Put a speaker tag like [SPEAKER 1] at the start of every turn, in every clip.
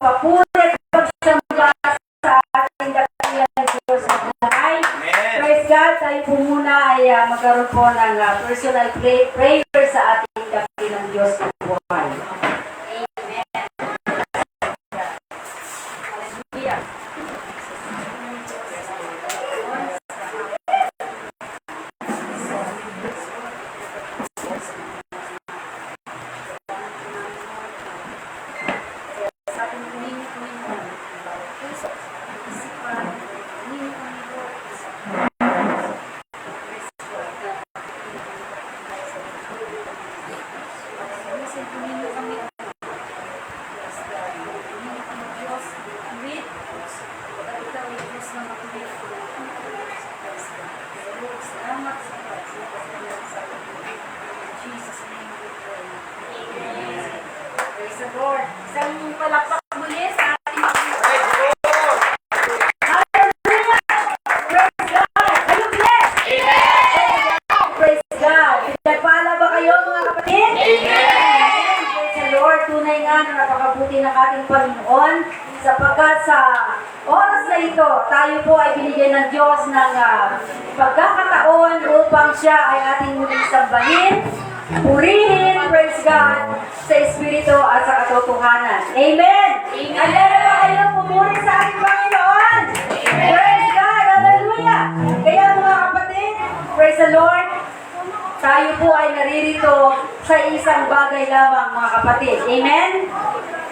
[SPEAKER 1] papuri at pagsamba sa ating dakilang Diyos na buhay. Praise God, tayo po muna ay magkaroon po ng personal prayer sa ating dakilang Diyos na buhay. Sapagkat sa oras na ito, tayo po ay binigyan ng Diyos ng pagkakataon upang siya ay ating muling sambahin, purihin, praise God, sa Espiritu at sa katotohanan. Amen! Handa na ba kayo pumuri sa ating Panginoon? Praise God! Hallelujah! Kaya mga kapatid, praise the Lord, tayo po ay naririto sa isang bagay lamang mga kapatid. Amen?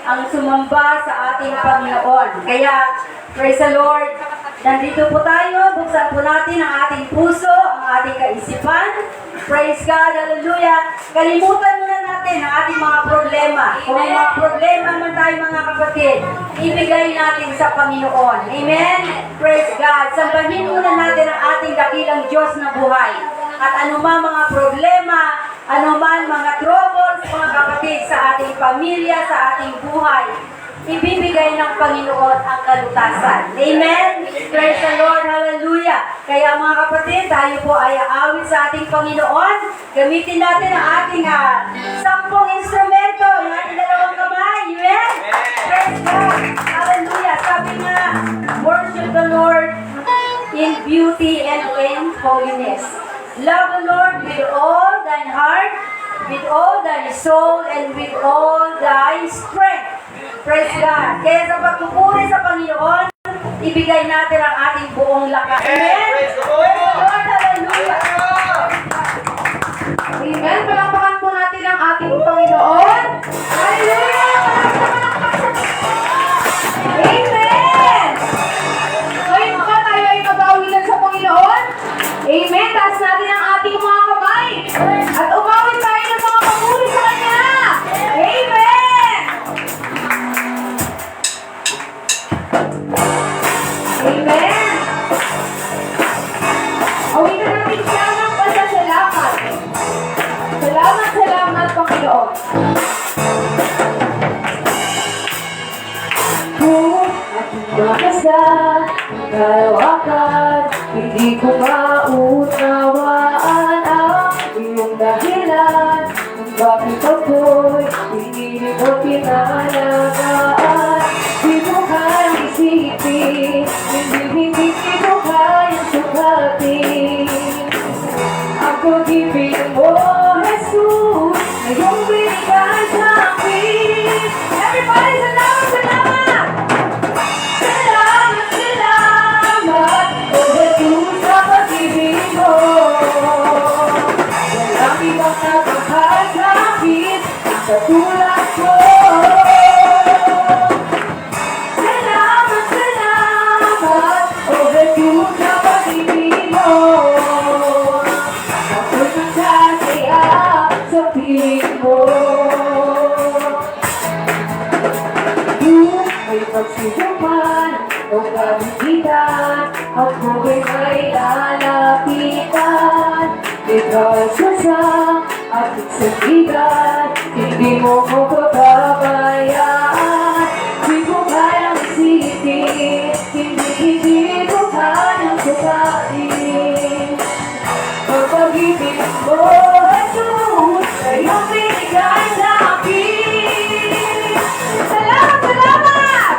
[SPEAKER 1] Ang sumamba sa ating Panginoon. Kaya, praise the Lord, nandito po tayo, buksan po natin ang ating puso, ang ating kaisipan. Praise God, hallelujah. Kalimutan muna natin ang ating mga problema. Kung may mga problema man tayo mga kapatid, ibigay natin sa Panginoon. Amen? Praise God. Sambahin muna natin ang ating dakilang Diyos na buhay. At anuman mga problema, anuman mga troubles, mga kapatid, sa ating pamilya, sa ating buhay, ibibigay ng Panginoon ang kalutasan. Amen? Praise the Lord, hallelujah. Kaya mga kapatid, tayo po ay aawit sa ating Panginoon. Gamitin natin ang ating 10 instrumento, yung ating dalawang kamay. Amen? Praise God, hallelujah. Sabi nga, worship the Lord in beauty and in holiness. Love the Lord with all thine heart, with all thy soul, and with all thy strength. Praise God. Kaya sa pagpupuri sa Panginoon, ibigay natin ang ating buong lakas. Amen? Praise the Lord. Hallelujah. Amen. Palakpakan po natin ang ating Panginoon. Hallelujah. Amen. Ngayon ba tayo ay mag-aawilan sa Panginoon? Amen. Taas natin ang ating mga kamay. At umawit tayo ng mga papuri sa Kanya. Amen. Amen. Awitan natin siya ng pasasalamat. Salamat, salamat, Panginoon. Kung aking makasa, kalawakan, hindi ko maunawaan ang iyong dahilan kung bakit ako'y hindi mo pinalagaan. Di mo kayang isipin, hindi ko kayang sukatin ang pag-ibig mo, Jesus, na iyong binigay sa akin. Everybody, salamat, salamat! Salamat, salamat, O Jesus, sa pag-ibig mo. Walang ibang nagmahal sa akin, katulad ko. Salamat, salamat, O Jesus, sa pag-ibig mo. Ako'y magsasaya sa piling mo. Kung may pagsisuman o kabigitan, ako'y may lalapitan. Ikaw sa aking sandigan, hindi mo ko pababayaan. Di ko kayang isipin, hindi ko kayang sukatin ang pag-ibig mo, Jesus, na iyong binigay sa akin. Salamat, salamat!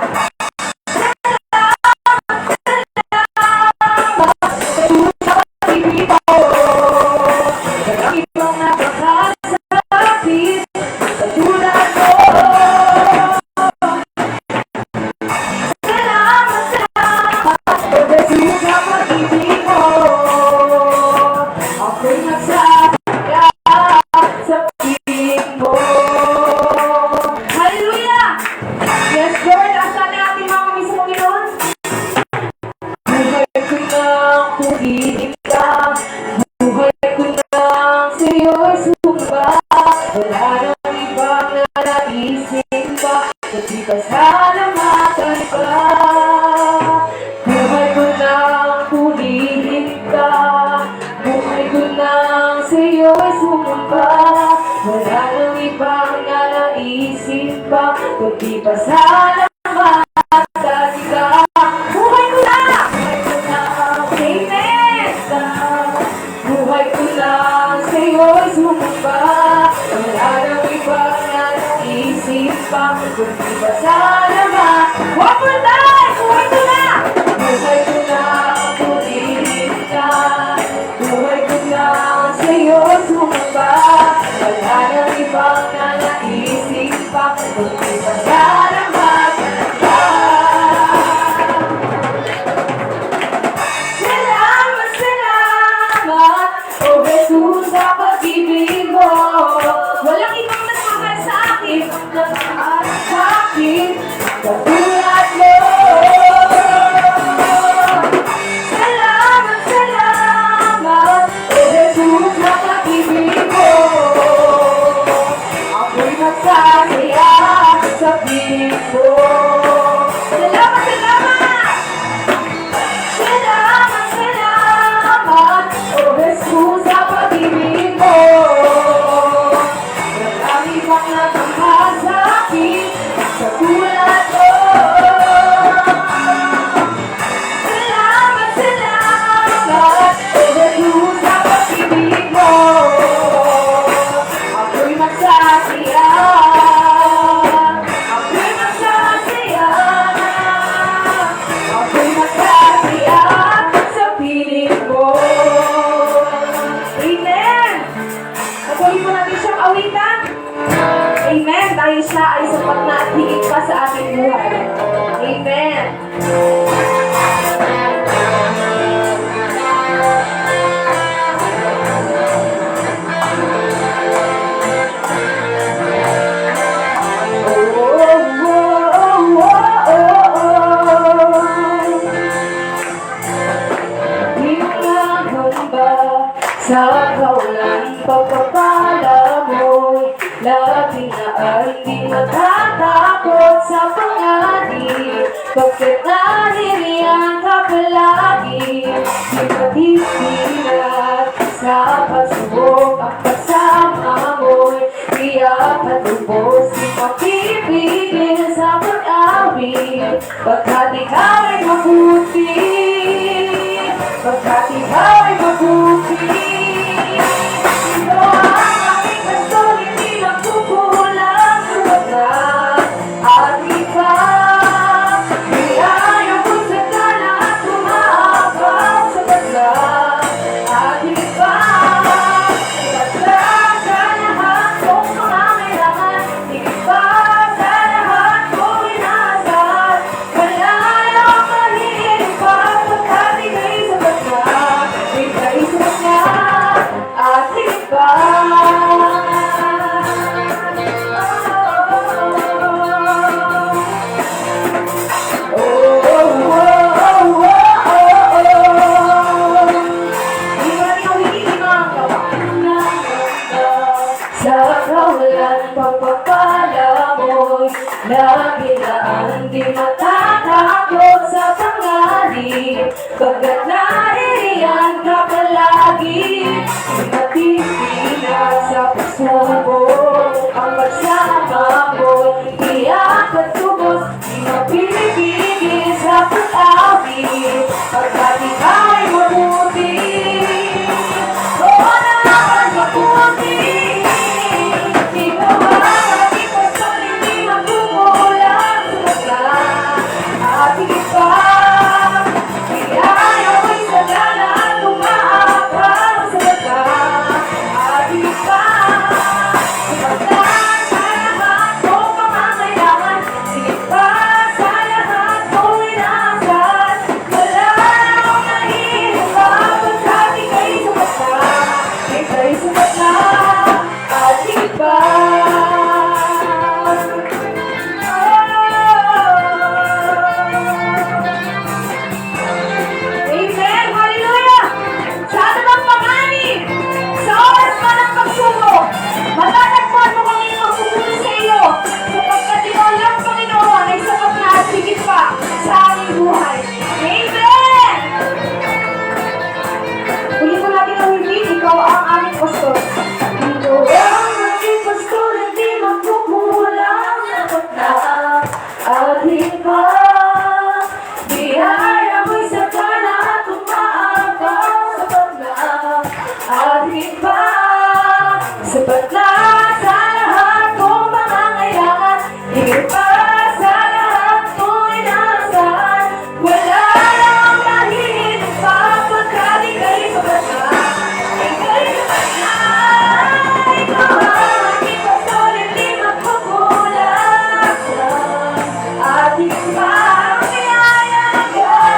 [SPEAKER 1] Let's go! Lakas natin ating mga kami sa Panginoon.
[SPEAKER 2] Buhay ko nang pumigil ka, buhay ko nang sa'yo'y sumba. Wala nang ibang nanaisip pa, kundi pasalamatan ka. Buhay ko nang pumigil ka, buhay ko nang sa'yo'y sumba. Wala nang ibang nanaisip pa, kundi pasalamatan ka.
[SPEAKER 1] Buhay ko na!
[SPEAKER 2] Amen! Buhay ko lang sa'yo'y sumamba. Wala nang ibang nanaisip pa, kundi pasalamat.
[SPEAKER 1] One more time! Buhay ko na!
[SPEAKER 2] Buhay ko lang purihin ka, buhay ko lang sa'yo'y sumamba. Wala nang ibang nanaisip pa, kundi pasalamat ka. Salamat, salamat, O Jesus, sa pag-ibig mo.
[SPEAKER 1] Walang ibang nagmamahal sa akin.
[SPEAKER 2] Nagmahal sa akin, katulad mo. Salamat, salamat, O Jesus, sa pag-ibig mo. Ako'y magsasaya sa piling mo.
[SPEAKER 1] Salamat, salamat!
[SPEAKER 2] Salamat, salamat, O Jesus, sa pag-ibig mo. Marami pang nagmahal sa akin, katulad mo. Salamat, salamat, O Jesus, sa pag-ibig mo. Ako'y magsasaya, ako'y magsasaya, ako'y magsasaya sa piling mo.
[SPEAKER 1] Amen! Patuloy po natin siyang awitan. Amen! Dahil siya ay sapat na at higit pa sa ating buhay. Amen!
[SPEAKER 2] Sa kaulan pagpapala mo'y lagi na hindi matatakot sa panganib. Pagkat naririyan ka palagi, di matitinag sa pagsubok ang kasama mo'y tiyak at lubos, di mapipigil sa pag-awit. Pagkat ikaw ay mabuti, pagkat ikaw ay mabuti. Ito ang aking gusto, hindi lang kukulang sa wagas. At ikaw, di ayaw ko sa kala at tumaabang sa bagas. At ikaw, iba't sa lahat kong pangangailangan. Ikaw sa lahat kong inasal. Malaya mahirap pa, pagkat ika'y sapat na. Ika'y sapat na, at iba. Sa kawalan pagpapala mo'y lagi na di matatakot sa panganib. Pagkat naririyan ka palagi, di matitinag sa pagsubok ang pagsama mo'y tiyak at tubos, di mapipigil sa pag-awit. Pagkat ikaw ay mabuti, oo naman mabuti. Ikaw ang aking gusto, hindi magkukulang sa lahat. At ikaw, di ayaw ay sagana at umaabang sa lahat. Pagdating pa ang biyaya ng Diyos.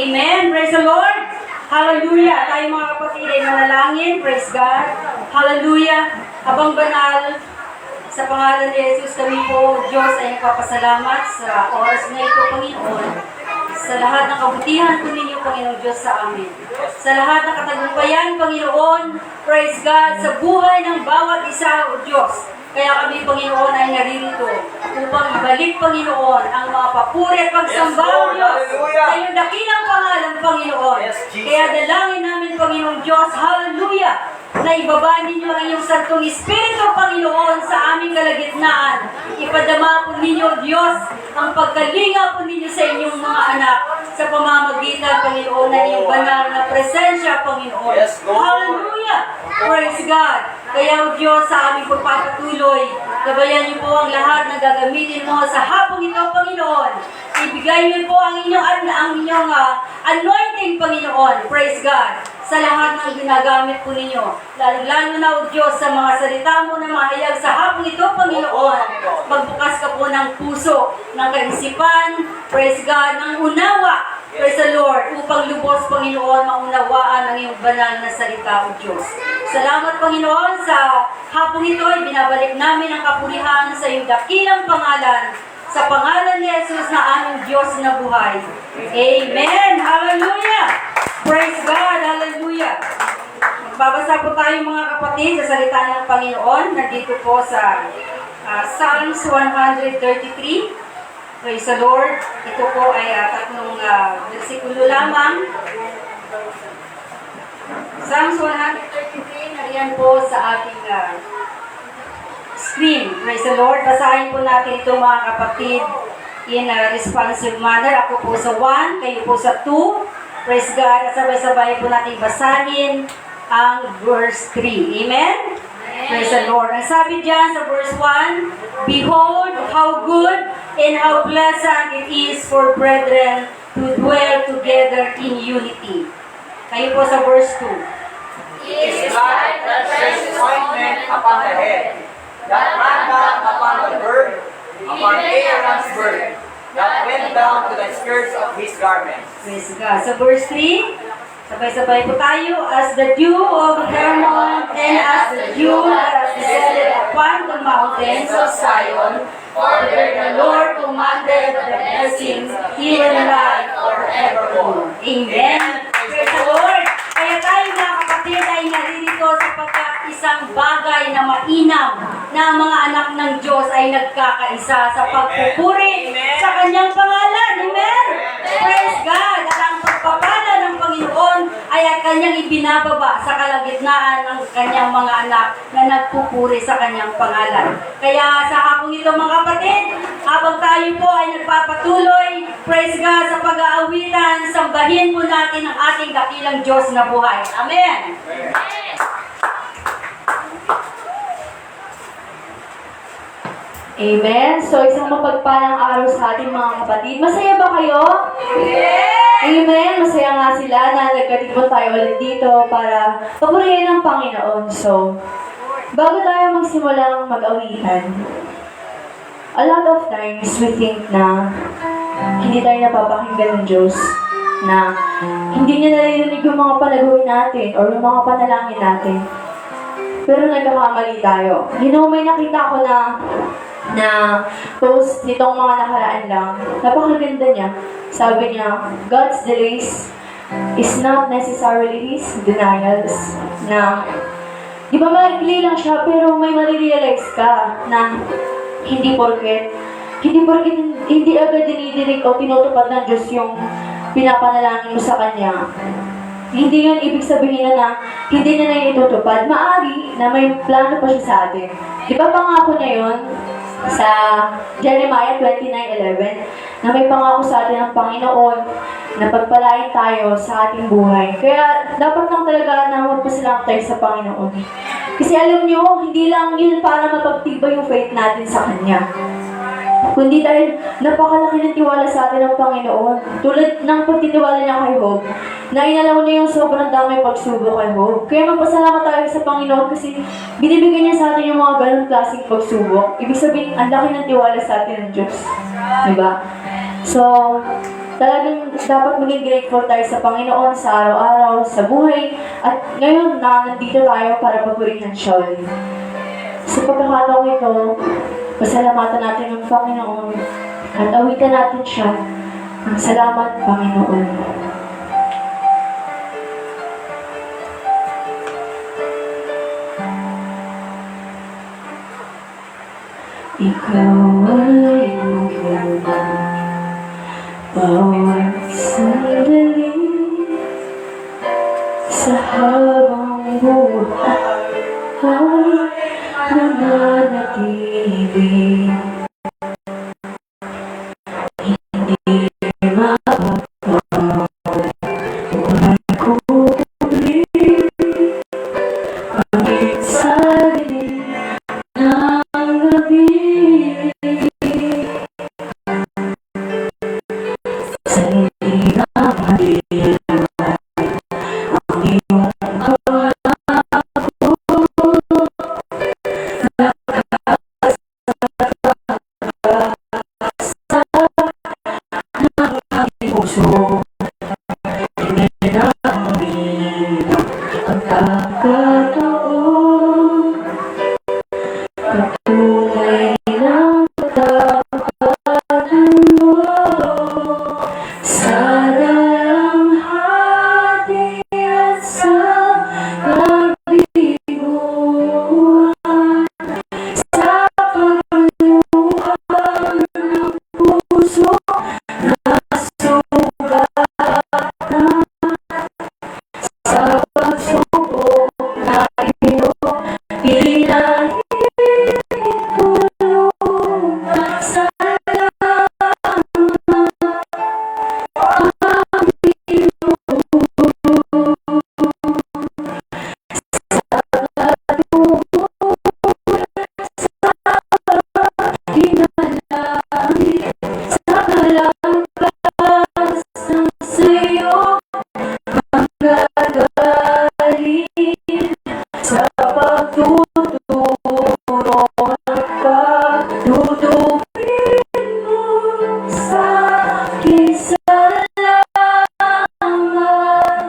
[SPEAKER 1] Amen. Praise the Lord. Hallelujah. Tayo mga kapatid ay manalangin. Praise God. Hallelujah. Habang banal, sa pangalan ni Jesus kami po, Diyos, ay nagpapasalamat sa oras na ito, Panginoon. Sa lahat ng kabutihan po ninyo, Panginoon Diyos, sa amin. Sa lahat ng katagumpayan, Panginoon, praise God, sa buhay ng bawat isa, O Diyos. Kaya kami, Panginoon, ay naririto upang ibalik, Panginoon, ang mga papuri at pagsamba, O Diyos, sa iyong dakilang pangalan, Panginoon. Kaya dalangin namin, Panginoon Diyos, hallelujah, na ibaba ninyo ang iyong Santong Espiritu, Panginoon, sa aming kalagitnaan. Ipadama po ninyo, Diyos, ang pagkalinga po ninyo sa inyong mga anak sa pamamagitan, Panginoon, ng iyong banal na presensya, Panginoon. Hallelujah! Praise God! Kaya, O Diyos, sa aming pagpapatuloy, gabayan niyo po ang lahat na gagamitin mo sa hapong ito, Panginoon. Ibigay niyo po ang inyong anointing, Panginoon. Praise God! Sa lahat ng ginagamit po ninyo. Lalo na, O Diyos, sa mga salita mo na mahayag sa hapong ito, Panginoon. Magbukas ka po ng puso, ng kaisipan, praise God, ng unawa, praise the Lord, upang lubos, Panginoon, maunawaan ang iyong banal na salita, O Diyos. Salamat, Panginoon, sa hapong ito ay binabalik namin ang kapurihan sa iyong dakilang pangalan, sa pangalan ni Jesus na aming Diyos na buhay. Amen! Hallelujah! Praise God! Hallelujah! Magbabasa po tayo mga kapatid sa salita ng Panginoon. Nandito po sa Psalms 133. Praise the Lord. Ito po ay tatlong versikulo lamang. Psalms 133, nariyan po sa ating screen. Praise the Lord. Basahin po natin ito mga kapatid in a responsive manner. Ako po sa 1, kayo po sa 2. Praise God. At sabay-sabay po natin basahin ang verse 3. Amen? Praise the Lord. Ang sabi dyan sa verse 1, Behold, how good and how pleasant it is for brethren to dwell together in unity. Kayo po sa verse 2.
[SPEAKER 3] It is like the precious ointment upon the head, that ran down upon the bird, upon Aaron's bird, that went down to the skirts of his garments.
[SPEAKER 1] Praise God. Sa verse 3, sabay-sabay po tayo. As the dew of Hermon and as the dew that has descended upon the mountains of Zion, for there the Lord commanded the blessings, even life forevermore. Amen. Praise the Lord. Kaya tayo mga kapatid ay naririto sapagkat isang bagay na mainam na ang mga anak ng Diyos ay nagkakaisa sa pagpupuri sa kanyang pangalan. Amen? Praise God! At ang pagpapala ng Panginoon ay at kanyang ibinababa sa kalagitnaan ng kanyang mga anak na nagpupuri sa kanyang pangalan. Kaya sa hapong ito mga kapatid, habang tayo po ay nagpapatuloy, praise God, sa pag-aawitan, sambahin po natin ang ating dakilang Diyos na buhay. Amen!
[SPEAKER 2] Amen. So, isang mapagpalang araw sa ating mga kapatid. Masaya ba kayo? Amen. Masaya nga sila na nagkatipon tayo ulit dito para papurihin ang Panginoon. So, bago tayo magsimulang mag-awitan, a lot of times we think na hindi tayo napapakinggan ng Diyos. na hindi niya naririnig yung mga panaguhin natin or yung mga panalangin natin. Pero nagkakamali tayo. You know, may nakita ko na post nitong mga nakaraan lang. Napakaganda niya. Sabi niya, God's delays is not necessarily His denials. Na, di ba maikli lang siya, pero may marirealize ka na hindi porket hindi agad dinidinig o tinutupad ng Diyos yung pinapanalangin mo sa Kanya. Hindi yun ibig sabihin na hindi niya na itutupad. Maaari na may plano pa siya sa atin. Di ba pangako niya yun sa Jeremiah 29:11 na may pangako sa atin ng Panginoon na pagpalain tayo sa ating buhay. Kaya dapat lang talaga na magpasalamat tayo sa Panginoon. Kasi alam niyo, hindi lang yun para mapagtibay yung faith natin sa Kanya. Kundi dahil napakalaki ng tiwala sa atin ng Panginoon. Tulad ng pagtitiwala niya kay Job, na inalaw niya yung sobrang daming pagsubok kay Job. Kaya magpasalamat tayo sa Panginoon kasi binibigyan niya sa atin yung mga ganong klaseng pagsubok. Ibig sabihin, ang laki ng tiwala sa atin ng Diyos. Diba? So, talagang dapat maging grateful tayo sa Panginoon sa araw-araw, sa buhay. At ngayon na nandito tayo para papurihan siya ulit. Sa pagkakataong ito, pasalamatan natin ang Panginoon at awitan natin siya ng salamat, Panginoon. Ikaw ay maganda, bawat sandali sa habang buhay ay nananatili. Hindi mapapawala ko muli pangit sa dilim ng gabi. Sa hindi na madilim ang iyong puso, hindi na ang pagkataon, patunay ng katapatan mo. Sana ang hati at sa kabibuan, sa pagluhan ng puso, sa pagsubok na pinahintulong sa sa pagtuturo at pagtutupin mo sa aking salamat, Panginoon.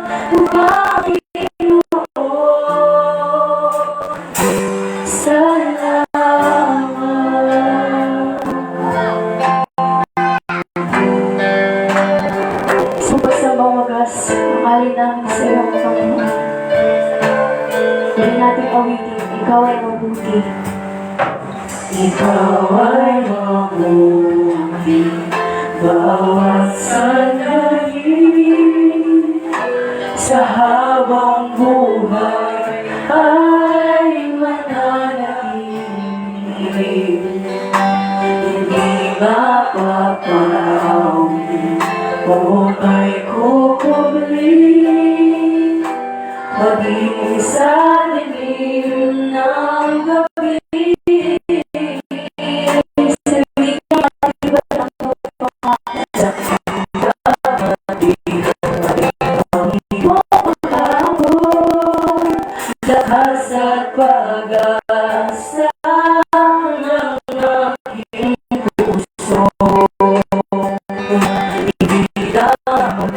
[SPEAKER 2] Salamat. Sa pagsambang wagas, ang alin namin sa iyo, Panginoon. Hindi natin awitin, ikaw ay mabuti. Ikaw ay mabuti, bawat sandali sa habang buhay ay mananatili. Hindi mapapawi o may kukubli, maging sa dilim ng gabi. Sabi ka matibay ang pagpangalan sa pagkakabati. Pag-ibig mo ako, lakas at pag-asa ng aking puso. Ibig ang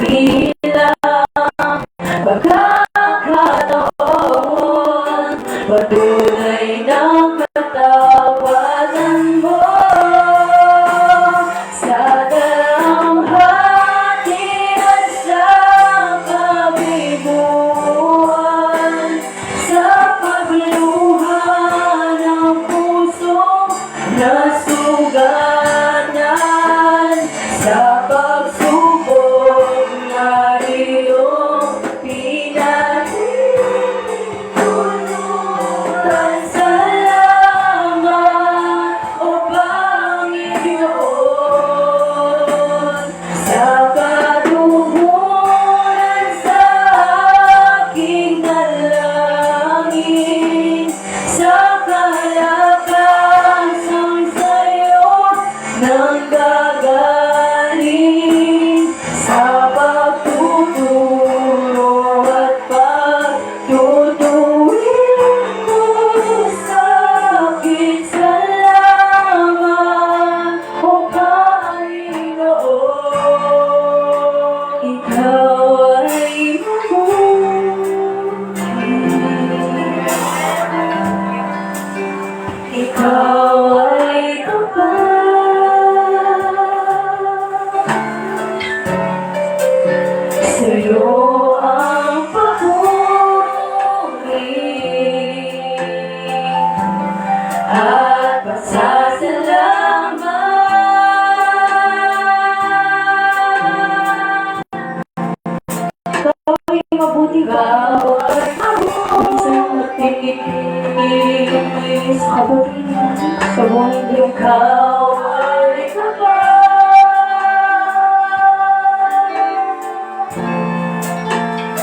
[SPEAKER 2] Sa buhay ikaw ay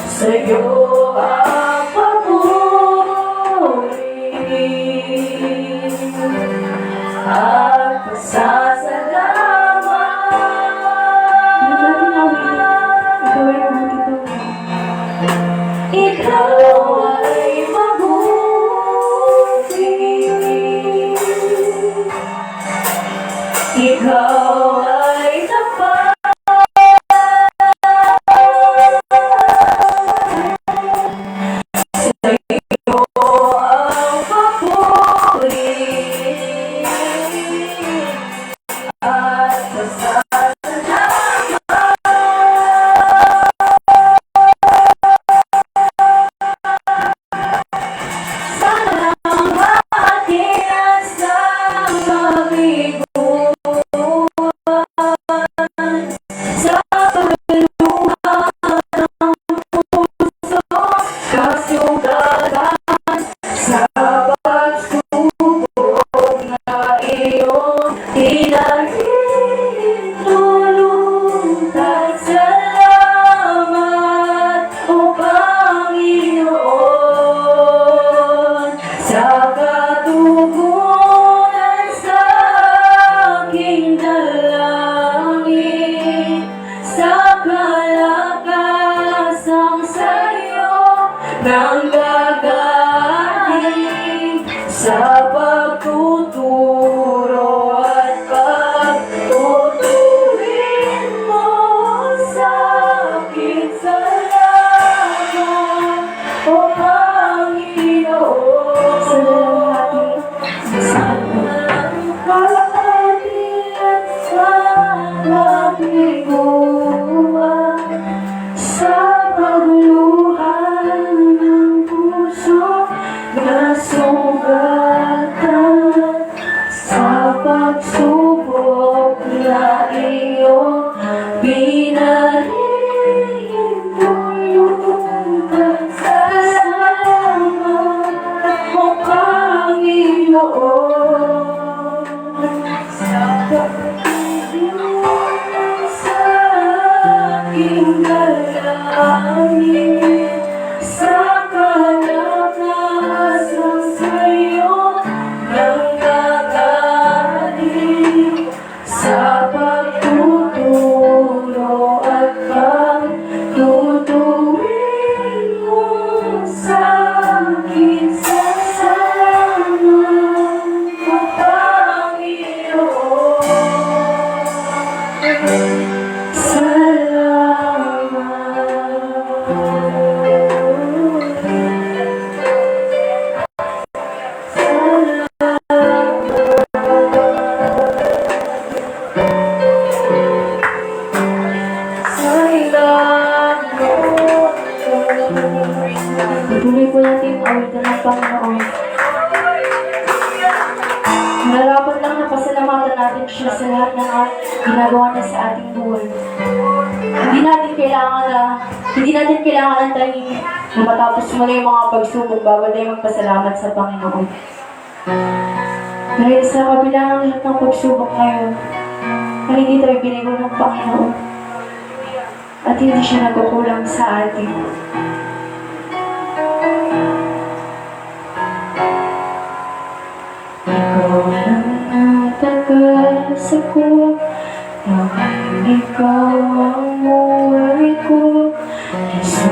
[SPEAKER 2] sa'yo ang papuri at pasasalamat. Ikaw ay mabuti. Ikaw ay tapat. Nanggagaling sa pagtuturo at pagtutuwin mo sa akin. Salamat, O Panginoon. Sa kalahati at sa kabiguan, sa pagluhan ng puso na sugatan, sa pagsubok na iyong pinahingin tulungan. Salamat, O Panginoon, sa pagtulong sa aking dalangin, sa kalakasan sa'yo nanggagaling, sa pagtuturo at pagtutuwin mo sa akin. Salamat, O Panginoon. Patuloy po natin ang awitan ng Panginoon. Narapat lang na pasalamatan natin siya sa lahat ng ginagawa niya sa ating buhay. Hindi natin kailangan antayin na matapos muna yung mga pagsubok bago tayo magpasalamat sa Panginoon. Dahil sa kabila ng lahat ng pagsubok ngayon, ay hindi tayo binigo ng Panginoon. At hindi siya nagkukulang sa atin. Ikaw lang ang taga-sagot, ikaw ang buhay ko, Jesus.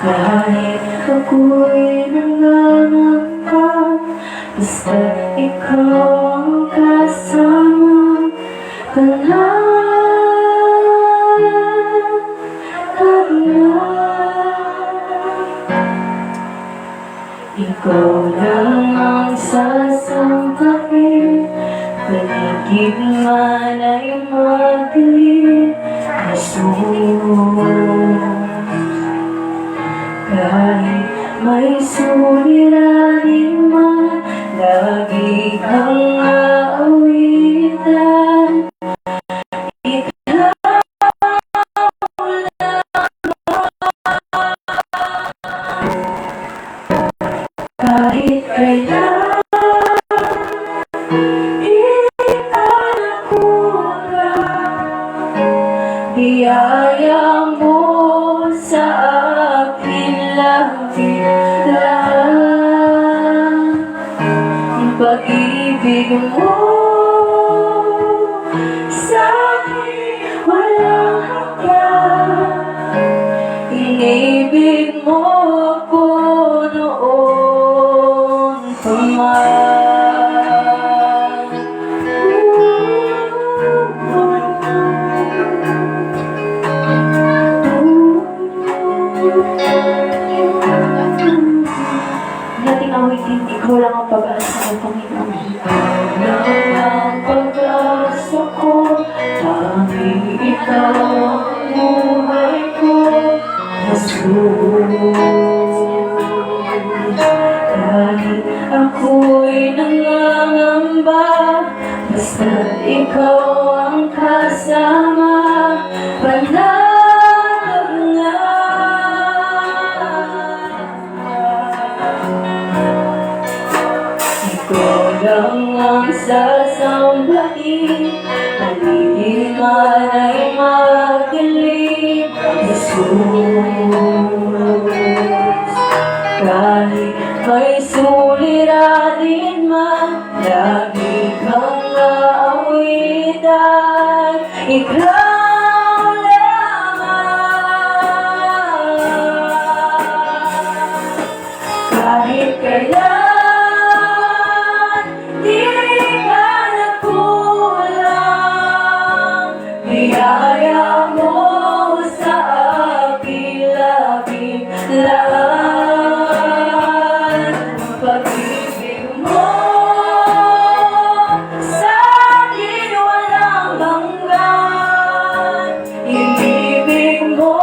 [SPEAKER 2] Kahit ako'y nangangamba, basta ikaw ang kasama, ikaw lang ang sasampakin, paligid man ay madilim, Jesus. Kahit may suliranin man, lagi kang aawitan. Ikaw lang sa akin lahat. Ang pag-ibig mo sa akin walang hanggan. Inibig mo ako noon pa man. Nating awitin, ikaw lang ang pag-asa ng Panginoon. Ikaw lang ang pag-asa ko, tanging ikaw ang buhay ko, Jesus. Kahit ako'y nangangamba, basta ikaw ang kasama, panatag na. Ikaw lang ang sasambahin, paligid man ay magaling, Jesus. Kahit may suliranin man, lagi kang aawitan, ikaw lamang. Kahit kailan, di ka nagkulang, biyaya mo sa aking labing lahat. Pag-ibig mo sa akin walang hanggan. Inibig mo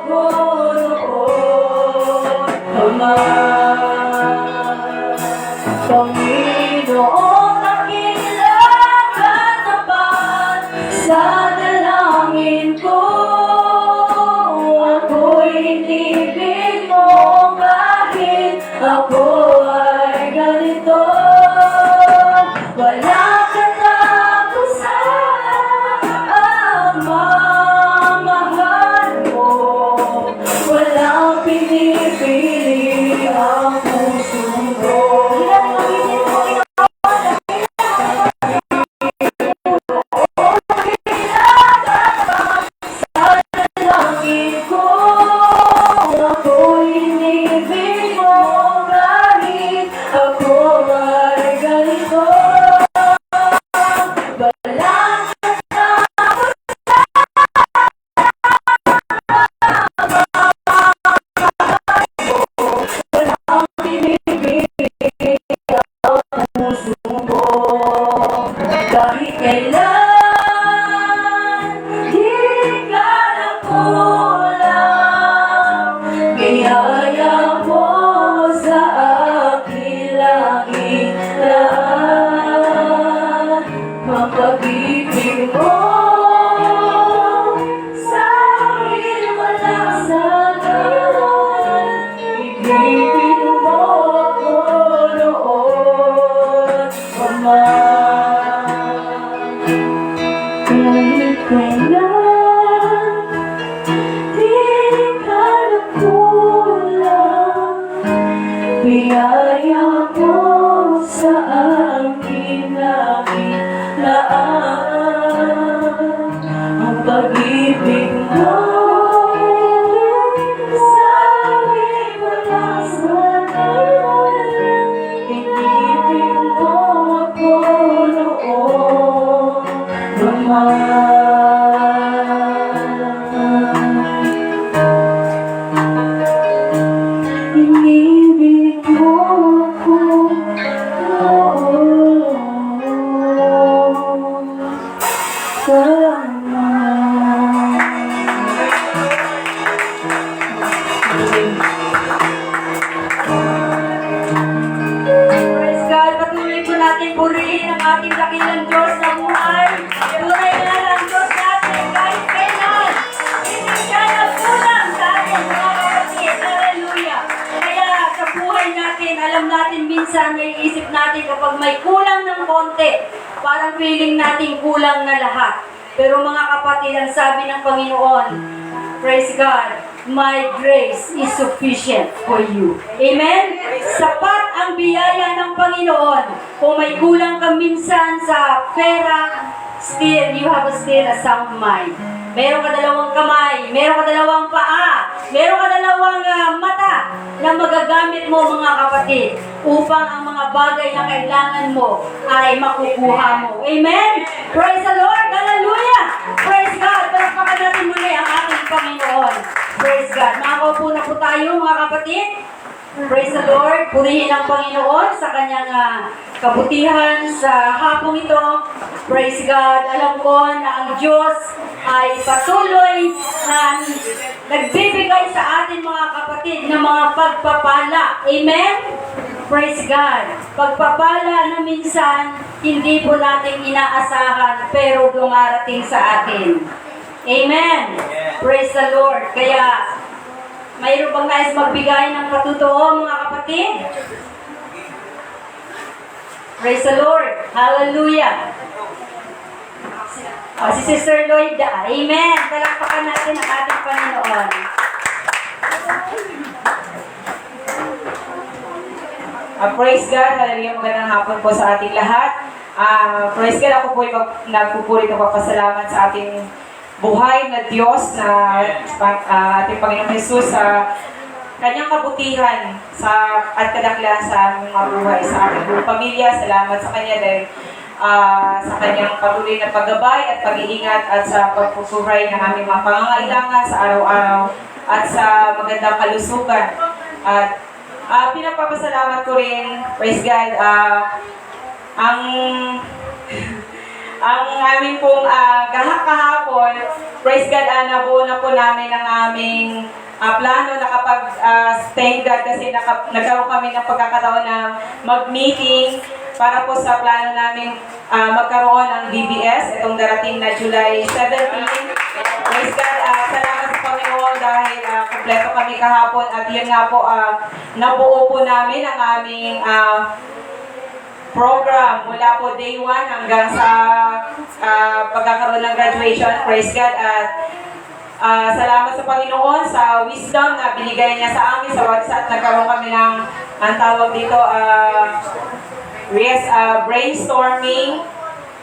[SPEAKER 2] ko noon pa man. Panginoon, aking katapat sa dalangin ko. Ako'y inibig mo kahit ako ay ganito. Walang katapusan ang mamahal mo. Walang pinipili ang puso mo. Langit ko, ako'y inibig mo kahit ako ay ganito. Walang pinipili ang puso mo. Kahit kailan, di ka nagkulang, biyaya mo sa aking langit lahat. Ang pag-ibig mo sa akin walang sagot. Ibigin mo ako noon pa man. Kahit kailan, di ka nagkulang, biyaya mo sa aking langit lahat. Ang pag-ibig mo sa akin walang sagot. Inibig mo ako noon pa man. Inibig mo ako noon pa man.
[SPEAKER 1] Praise God, patuloy po natin purihin ang ating dakilang Diyos na buhay. Tunay na ang Diyos natin kahit kailan. Hindi siya nagkulang sa atin, mga kapatid. Hallelujah. Kaya sa buhay natin, alam natin minsan may isip natin kapag may kulang ng konti, parang feeling natin kulang na lahat. Pero mga kapatid, ang sabi ng Panginoon, praise God, my grace is sufficient for you. Amen? Sapat ang biyaya ng Panginoon. Kung may kulang ka minsan sa pera, still, you have still a sound mind. Meron ka dalawang kamay, meron ka dalawang paa, meron ka dalawang mata na magagamit mo mga kapatid upang ang mga bagay na kailangan mo ay makukuha mo. Amen? Praise the Lord! Hallelujah! Praise God! Palakpakan natin muli ang ating Panginoon. Praise God! Makakaupo na po tayo mga kapatid. Praise the Lord! Purihin ang Panginoon sa kanyang kabutihan sa hapong ito. Praise God! Alam ko na ang Diyos ay patuloy na nagbibigay sa atin mga kapatid ng mga pagpapala. Amen? Praise God! Pagpapala na minsan hindi po natin inaasahan pero dumarating sa atin. Amen? Praise the Lord! Kaya mayroon bang nais magbigay ng patutoo mga kapatid? Praise the Lord! Hallelujah! Si Sister Lloyda. Amen! Palakpakan natin ang ating Panginoon.
[SPEAKER 4] Praise God, hallelujah, magandang hapon po sa ating lahat. Praise God, ako po ay nagpupuri at magpapasalamat sa ating buhay na Diyos na ating Panginoon Jesus sa kanyang kabutihan at kadaklan sa aming mga buhay, sa ating buong pamilya. Salamat sa kanya dahil sa kanyang patuloy na paggabay at pag-iingat at sa pagpusuray ng aming mga pangangailangan sa araw-araw at sa magandang kalusugan. At pinapapasalamat ko rin, praise God, ang aming pong kahapon, praise God, nabuo na po namin ang aming plano na kapag thank God kasi nagkaroon kami ng pagkakataon na mag-meeting para po sa plano namin magkaroon ng BBS itong darating na July 17. Praise God, salamat sa Panginoon dahil kompleto kami kahapon at yun nga po, nabuo po namin ang aming program mula po day 1 hanggang sa pagkakaroon ng graduation. Praise God at salamat sa Panginoon sa wisdom na binigay niya sa amin sa WhatsApp. Nagkaroon kami ng ang tawag dito brainstorming.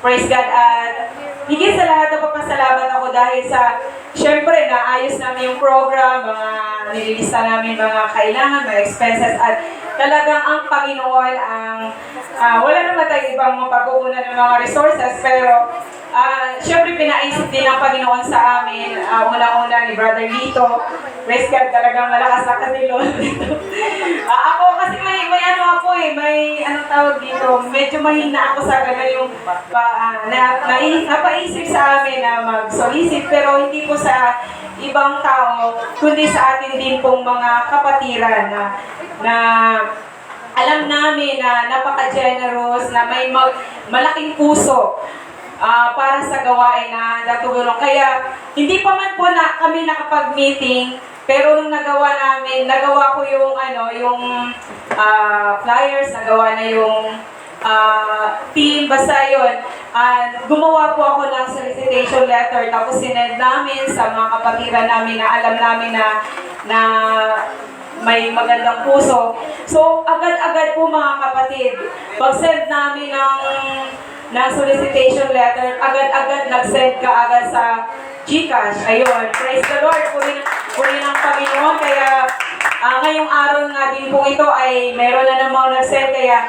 [SPEAKER 4] Praise God at higit sa lahat napapasalamat ako dahil sa syempre naayos namin yung program, mga nililista namin mga kailangan, mga expenses at talagang ang Panginoon ang wala naman tayong ibang mapag-uunan ng mga resources pero syempre pinaisip din ng Panginoon sa amin. Una-una ni Brother Lito. Praise God, talagang malakas na kasi Lord dito. Ako kasi may ano ako may anong tawag dito, medyo mahina ako sa gano'n yung napaisip sa amin na mag-solicit pero hindi po sa ibang tao, kundi sa atin din pong mga kapatiran na alam namin na napaka-generous, na may malaking puso para sa gawain na natulong. Kaya hindi pa man po kami nakapag-meeting, pero nung nagawa ko yung flyers, nagawa na yung team, basta yun. Gumawa po ako ng solicitation letter, tapos sinend namin sa mga kapatiran namin na alam namin na may magandang puso. So, agad-agad po mga kapatid, pag-send namin ng solicitation letter, agad-agad nag-send ka agad sa GCash. Ayun, praise the Lord, puri ng Panginoon. Kaya ngayong araw nga din po ito ay meron na namang nag-send. Kaya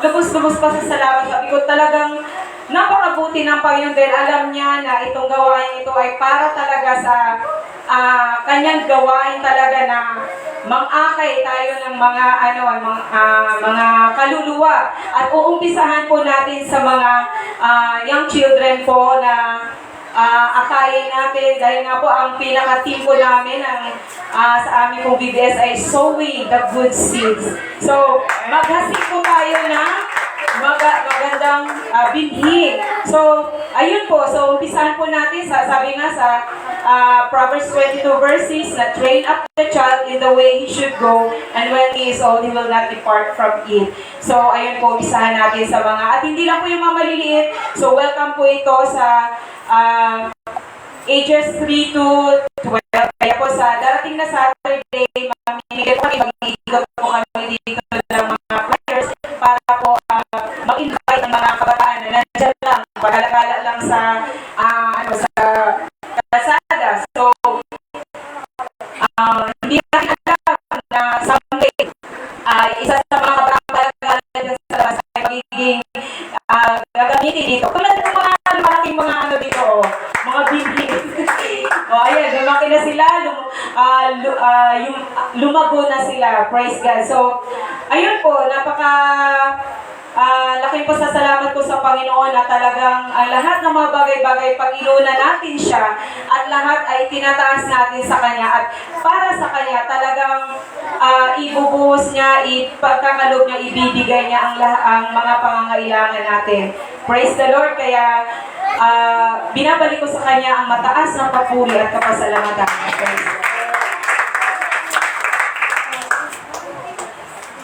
[SPEAKER 4] lubos-lubos pa sa salamat. Sabi ko talagang napakabuti ng Panginoon dahil alam niya na itong gawain ito ay para talaga sa kanyang gawain talaga na mang-akay tayo ng mga kaluluwa at uumpisahan po natin sa mga young children po na akayin natin dahil nga po ang pinaka-team po namin sa aming pong BBS ay sowing the good seeds. So maghasik po tayo ng magandang binhi. So, ayun po. So, umpisahan po natin sabi nga sa Proverbs 22 verses na train up the child in the way he should go and when he is old, he will not depart from it. So, ayun po, umpisahan natin sa mga at hindi lang po yung mga maliliit. So, welcome po ito sa ages 3 to 12. Kaya po sa darating na Saturday, mamimigay po kami, mag-iikot po kami dito ng mga players para po mag-invite ng mga kabataan na nandiyan lang, paglalagala lang sa sa kalsada. So, hindi natin alam na someday, isa sa mga kabataan dyan sa labas ay magiging gagamitin dito. Tulad ng mga malaking mga dito, mga building. Ayan, lumaki na sila, lumago na sila. Praise God. So, ayun po, laking pasasalamat ko sa Panginoon na talagang ang lahat ng mga bagay-bagay, Panginoon natin siya at lahat ay tinataas natin sa Kanya at para sa Kanya talagang ibubuhos niya, ipagkakaloob niya, ibibigay niya ang mga pangangailangan natin. Praise the Lord. Kaya binabalik ko sa Kanya ang mataas na papuri at kapasalamatan. Praise the Lord.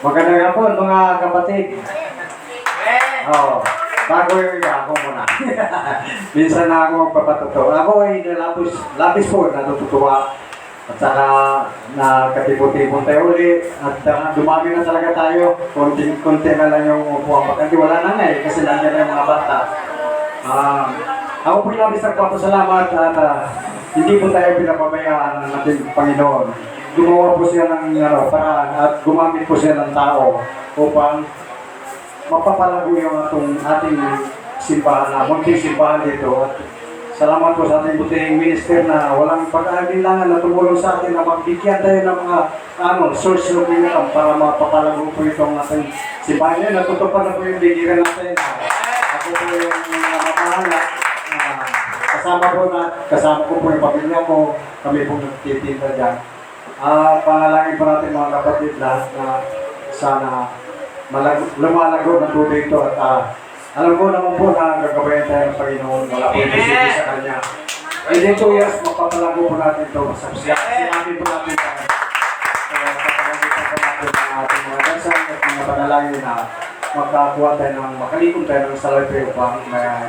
[SPEAKER 5] Magandang hapon mga kapatid. Bago ako muna. Minsan na ako magpapatuto. Ako ay labis po natutuwa. At saka nakatipon-tipon tayo ulit. At dumami na talaga tayo. Konti na lang yung upuan. Bakit wala na nga kasi nandiyan yung mga bata. Ako po yung labis nagpapasalamat at hindi po tayo pinapabayaan ng ating Panginoon. Gumawa po siya ng paraan at gumamit po siya ng tao upang mapapalago yung ating simbahan na munting simbahan dito. At salamat po sa ating butihing minister na walang pag-aalinlangan na tumulong sa atin na magbigyan tayo ng mga source of income para mapapalago po itong ating simbahan. Yan, natutupad na po yung bigiran natin. Ako po yung mamahala. Kasama ko po yung pamilya ko. Kami po nagtitinda dyan. Panalangin po natin mga kapatid na sana lumalago ng tubig ito at alam ko naman po na gagabayan tayo ng Panginoon. Wala po yung isipin sa Kanya. Within 2 years, mapapalago po natin ito. Sinabi po natin tayo. Kaya papalagitan po natin ang ating mga dasal at mga panalangin na magkakuha tayo ng makalikong tayo ng salapi upang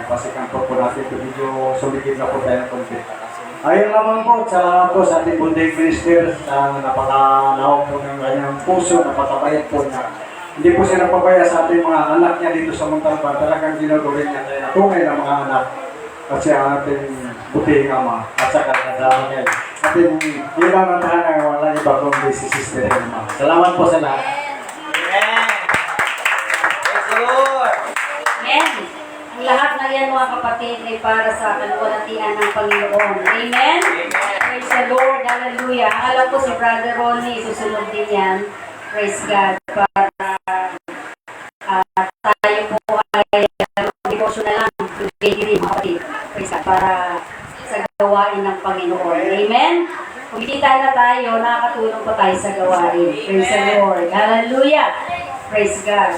[SPEAKER 5] pasikan po natin ito. Medyo sumigil na po tayo ng konti. Ayun naman po, salamat po sa ating bunding minister na napakalawak po ng kanyang puso, napakabayat po niya. Hindi po siya napabaya sa ating mga anak niya dito sa Montalban. Talagang ginagawin niya tayo na tungay ng mga anak at siya ang ating butihing ama at saka kasama niya. Ating ilang ang tahanang wala iba kundi si Sister Elma. Salamat po sa lahat.
[SPEAKER 3] Amen. Praise the Lord.
[SPEAKER 1] Amen. Ang lahat na yan mga kapatid ay para sa kaluwalhatian ng Panginoon. Amen? Praise the Lord. Hallelujah. Alam ko si Brother Ronnie, susunod din yan. Praise God. Para tayo po ay devotion na lang. Praise God. Para sa gawain ng Panginoon. Amen? Kumikita na tayo, nakakatulong pa tayo sa gawain. Praise the Lord. Hallelujah. Praise God.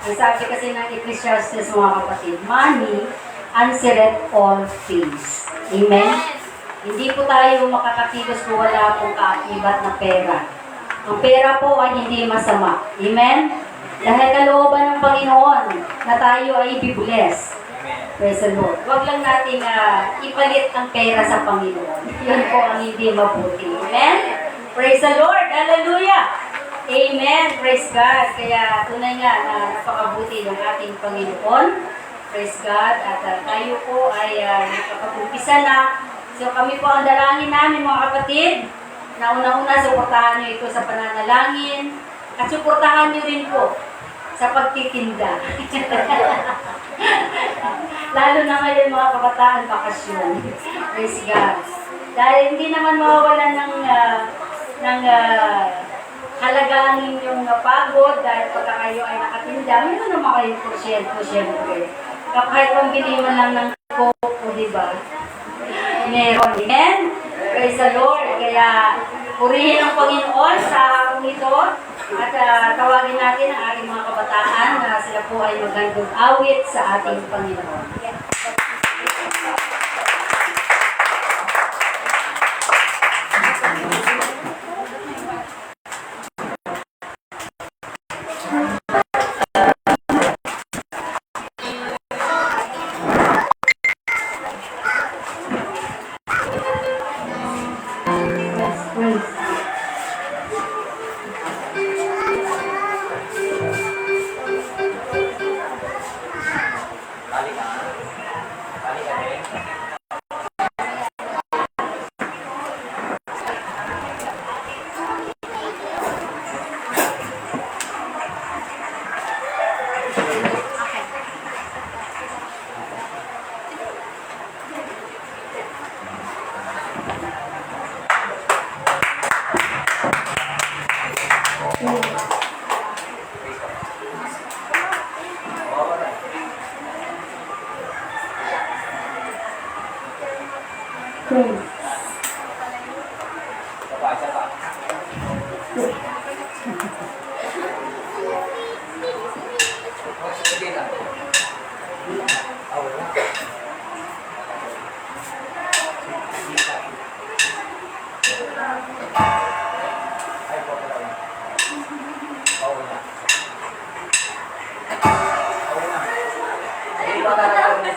[SPEAKER 1] Ang sabi kasi ng Ecclesiastes mga kapatid, money answereth all things. Amen? Hindi po tayo makakakilos kung wala pong kaakibat na pera. Ang pera po ay hindi masama. Amen? Dahil kalooban ng Panginoon na tayo ay ibibless. Praise the Lord. Huwag lang natin ipalit ang pera sa Panginoon. Yun po ang hindi mabuti. Amen? Praise the Lord. Hallelujah. Amen. Praise God. Kaya tunay nga na napakabuti ng ating Panginoon. Praise God. At tayo po ay nakapag-umpisa na. So kami po ang dalangin namin mga kapatid. Na una-una, suportahan nyo ito sa pananalangin. At suportahan nyo rin po sa pagtitinda. Lalo na ngayon mga kabataan, bakasyon. Praise God. Dahil hindi naman mawawalan ng halagaan ninyong pagod dahil pagka kayo ay nakatinda, meron naman kayong porsyento, syempre. Kahit pambili mo lang ng coke, di ba? Meron. Amen? Praise the Lord. Kaya, purihin ang Panginoon sa araw ito at tawagin natin ang ating mga kabataan na sila po ay magandang awit sa ating Panginoon.
[SPEAKER 3] Isa pa. Sige lang. Wala. Ay, po pala. Wala. Wala. Hindi pa talaga.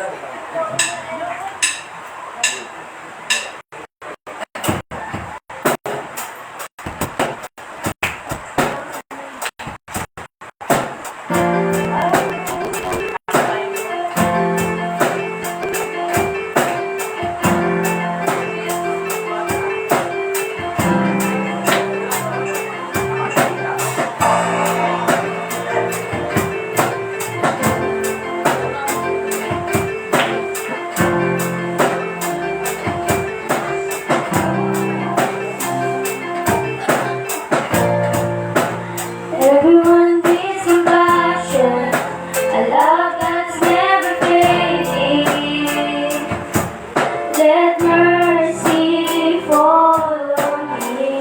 [SPEAKER 2] Everyone needs compassion, a love that's never fading. Let mercy fall on me.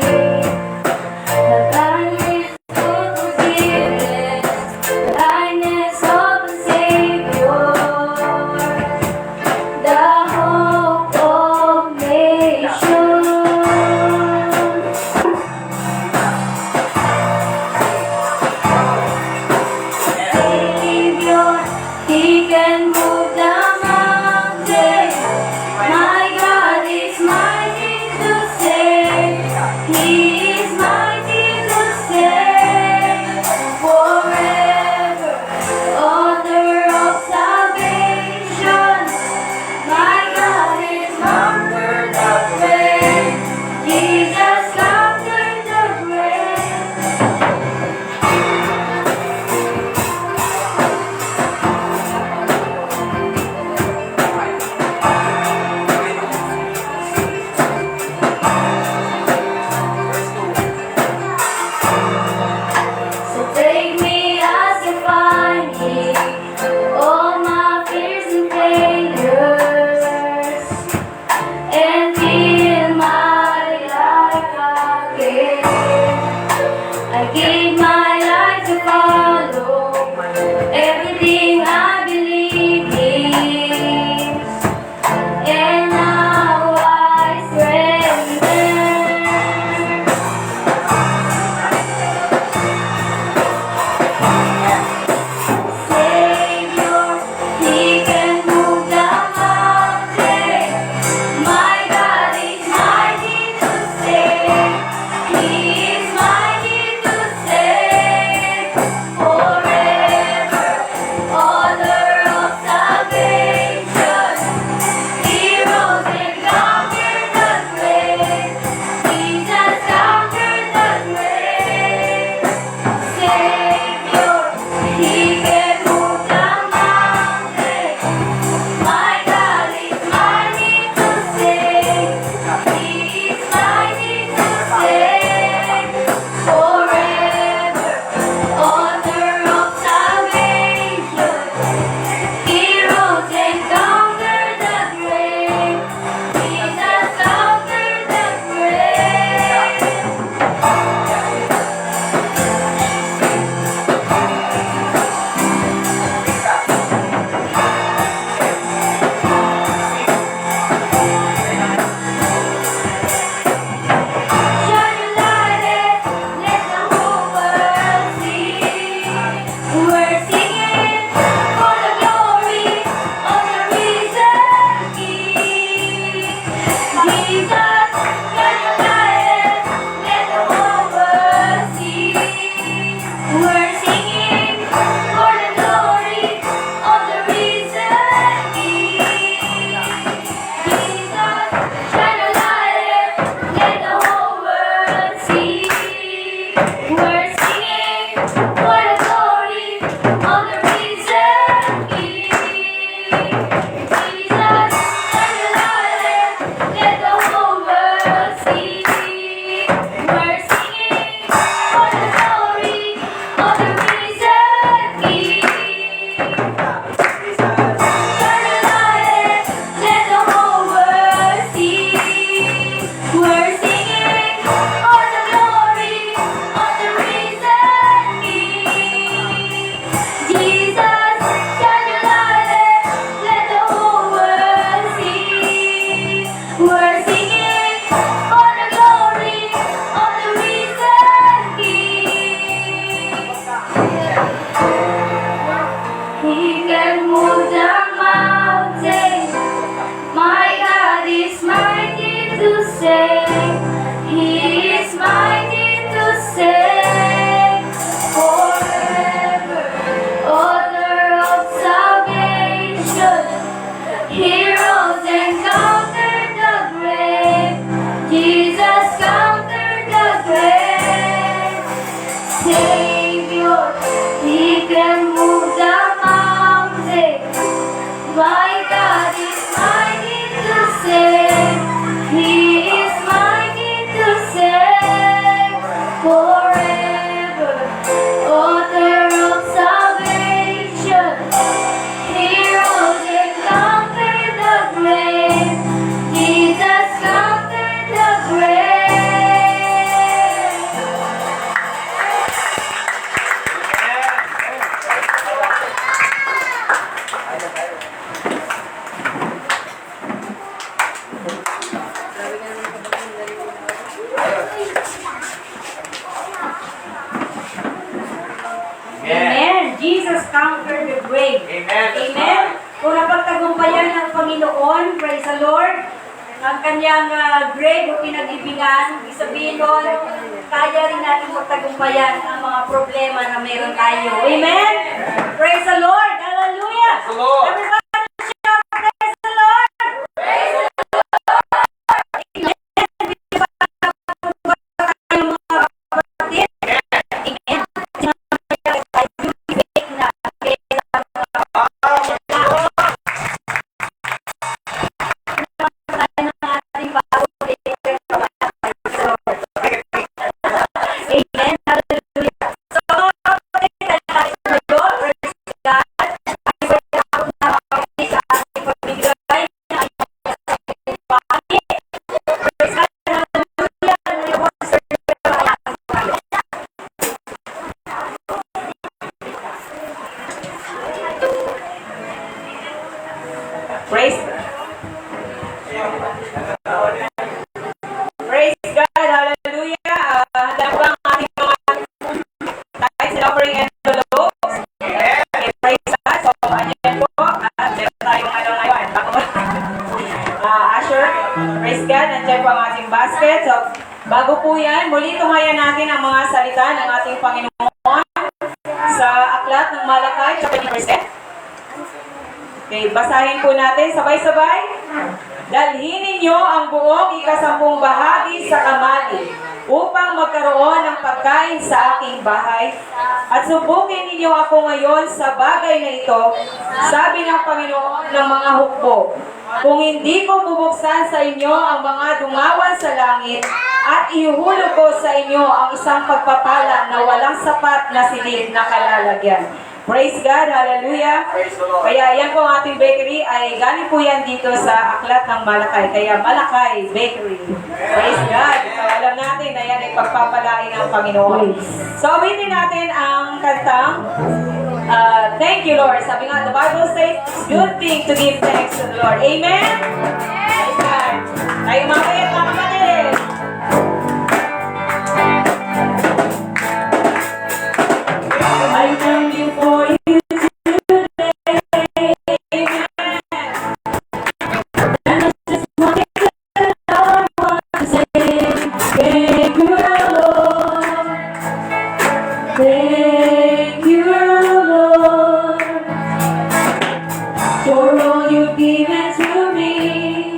[SPEAKER 2] The kindness of forgiveness, the kindness of the Savior, the hope of nations. Savior, He can move the mountains. My God is mighty to save. He is mighty to save forever. Author of salvation. My God is conquered the grave. Jesus conquered the grave. So take me as you find me, all my fears and failures, and fill my life again. I gave my life to follow everything I believe in, and now I surrender. Savior, He can move the mountain. My God is mighty to save. He is mighty to save.
[SPEAKER 1] conquered the grave.
[SPEAKER 3] Amen.
[SPEAKER 1] Amen. Kung napagtagumpayan ng Panginoon, praise the Lord, ang kanyang grave o pinag-ibingan, ibig sabihin doon, kaya rin natin magtagumpayan ang mga problema na meron tayo. Amen? Praise the Lord! Hallelujah!
[SPEAKER 3] Praise the Lord!
[SPEAKER 1] Everybody shout, praise the Lord! Praise the Lord! Amen!
[SPEAKER 4] Praise Praise God, hallelujah. Handa po ang ating mga tithes and offering envelopes. Okay, praise God. So, andyan po. Meron tayong ngayon. Asher, praise God. Andyan po ang ating basket. So, bago po yan, muli tungayan natin ang mga salita ng ating Panginoon sa aklat ng Malakay, chapter 20. Okay, basahin po natin sabay-sabay. Dalhin ninyo ang buong ikasampung bahagi sa kamali upang magkaroon ng pagkain sa aking bahay. At subukin ninyo ako ngayon sa bagay na ito, sabi ng Panginoon ng mga hukbo. Kung hindi ko bubuksan sa inyo ang mga dungawan sa langit at ihuhulog ko sa inyo ang isang pagpapala na walang sapat na silid na kalalagyan. Praise God, hallelujah.
[SPEAKER 3] Praise the Lord.
[SPEAKER 4] Kaya yan po ang ating bakery ay galing po yan dito sa aklat ng Malakay. Kaya Malakay Bakery. Praise God. So alam natin na yan ay pagpapalain ng Panginoon. So awitin natin ang kantang Thank you, Lord. Sabi nga, the Bible says, it's good thing to give thanks to the Lord. Amen? Praise God. Tayo mamaya, mga kapatid. I come before you today. Amen. And I just want to say, thank you, Lord. Thank you, Lord, for all you've given to me,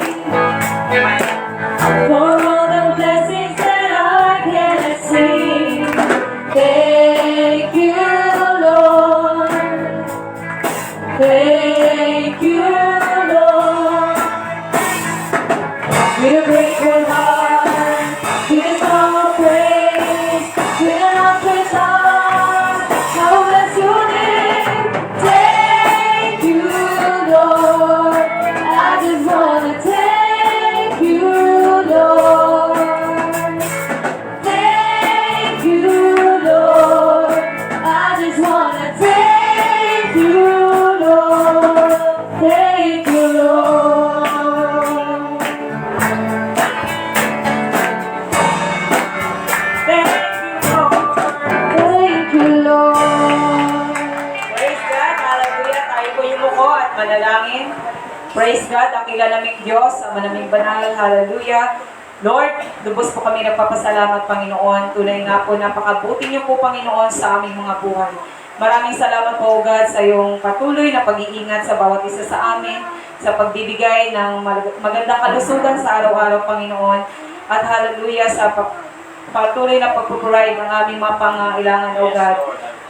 [SPEAKER 4] for all the blessings that I can see. Thank you, Lord. Thank you, Lord. With a grateful heart, with a song of praise, with an outstretched arm, I will bless your name. Thank you, Lord. I just wanna thank you, Lord. Thank you, Lord. I just wanna thank you, Lord. Thank you, Lord. Thank you, Lord. Praise God. Hallelujah. Tayo po yumuko at manalangin. Praise God. Dakila naming Diyos, ang manaming banal. Hallelujah. Lord, lubos po kami nagpapasalamat, Panginoon. Tunay nga po, napakabuti niyo po, Panginoon, sa aming mga buhay. Maraming salamat po, God, sa iyong patuloy na pag-iingat sa bawat isa sa amin, sa pagbibigay ng magandang kalusugan sa araw-araw, Panginoon. At hallelujah, sa patuloy na pag-provide ng aming mga pangailangan, O God.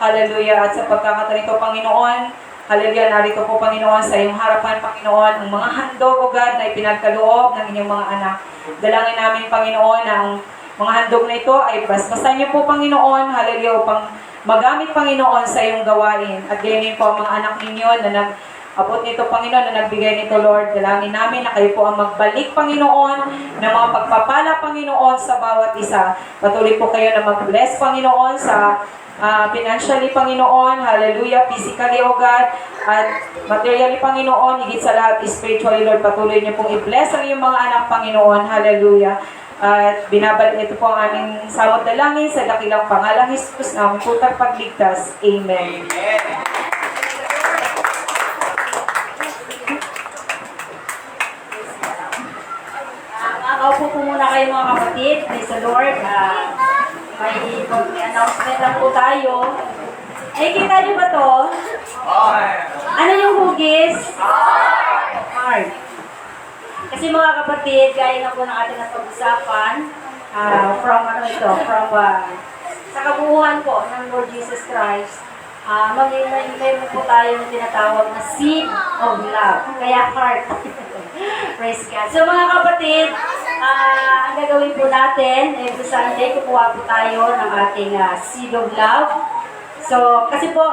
[SPEAKER 4] Hallelujah. At sa pagkakatanito, Panginoon, hallelujah, narito po, Panginoon, sa iyong harapan, Panginoon, ang mga handog, O God, na ipinagkaloob ng inyong mga anak. Dalangin namin, Panginoon, ang mga handog na ito ay basbasan niyo po, Panginoon, hallelujah, upang magamit, Panginoon, sa iyong gawain. At gayon po ang mga anak ninyo na nag-abot nito, Panginoon, na nagbigay nito, Lord. Dalangin namin na kayo po ang magbalik, Panginoon, ng mga pagpapala, Panginoon, sa bawat isa. Patuloy po kayo na mag-bless, Panginoon, sa financially, Panginoon, hallelujah, physically, O God, at materially, Panginoon, higit sa lahat, spiritually, Lord, patuloy niyo pong i-bless ang iyong mga anak, Panginoon, hallelujah. At binabalik ito po ang aming samot dalangin sa dakilang pangalang Jesus na aming putang pagligtas. Amen.
[SPEAKER 3] Amen.
[SPEAKER 1] praise the Lord. May announcement lang po tayo. Kita niyo ba to? Ano yung hugis? Heart. Kasi mga kapatid, gaya na po ng ating napag-usapan, from sa kabuuan po ng Lord Jesus Christ, meron po tayo na tinatawag na seed of love. Kaya heart. Praise God. So mga kapatid, ang gagawin po natin, every Sunday, kukuha po tayo ng ating seed of love. So, kasi po,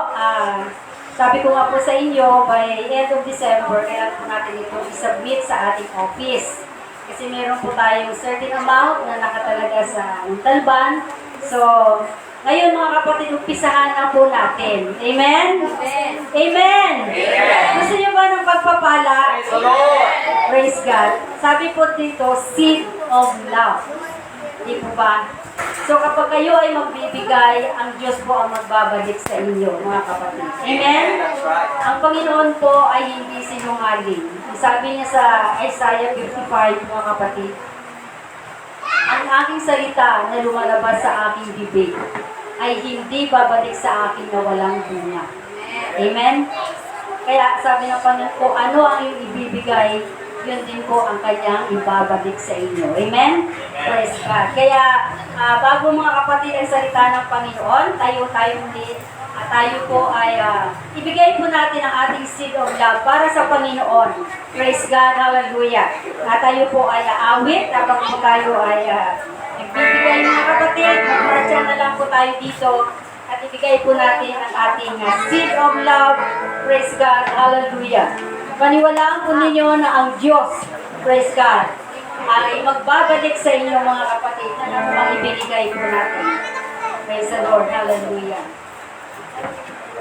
[SPEAKER 1] sabi ko nga po sa inyo, by end of December, kailangan po natin ito i-submit sa ating office. Kasi meron po tayong certain amount na nakatalaga sa talban. So, ngayon mga kapatid, umpisahan na po natin. Amen? Amen! Amen! Gusto niyo ba ng pagpapala?
[SPEAKER 3] Praise the Lord!
[SPEAKER 1] Praise God. Sabi po dito, seed of love. Di po ba? So kapag kayo ay magbibigay, ang Diyos po ang magbabalik sa inyo, mga kapatid. Amen?
[SPEAKER 3] That's right.
[SPEAKER 1] Ang Panginoon po ay hindi sinungaling. Sabi niya sa Isaiah 55, mga kapatid, ang aking salita na lumalabas sa aking bibig ay hindi babalik sa akin na walang bunga. Amen? Kaya sabi ng Panginoon po, ano ang iyong ibibigay, yun din po ang kanyang ibabalik sa inyo. Amen? Praise God. Kaya, bago mga kapatid ang salita ng Panginoon, tayo muli, tayo po ay ibigay po natin ang ating seed of love para sa Panginoon. Praise God. Hallelujah. Tayo po ay aawit habang po tayo ay nagbibigay mga kapatid. Magmarcha na lang po tayo dito at ibigay po natin ang ating seed of love. Praise God. Hallelujah. Paniwalaan po ninyo na ang Diyos, praise God, ay magbabalik sa inyo mga kapatid na ang ibinigay po natin. Praise the Lord. Hallelujah.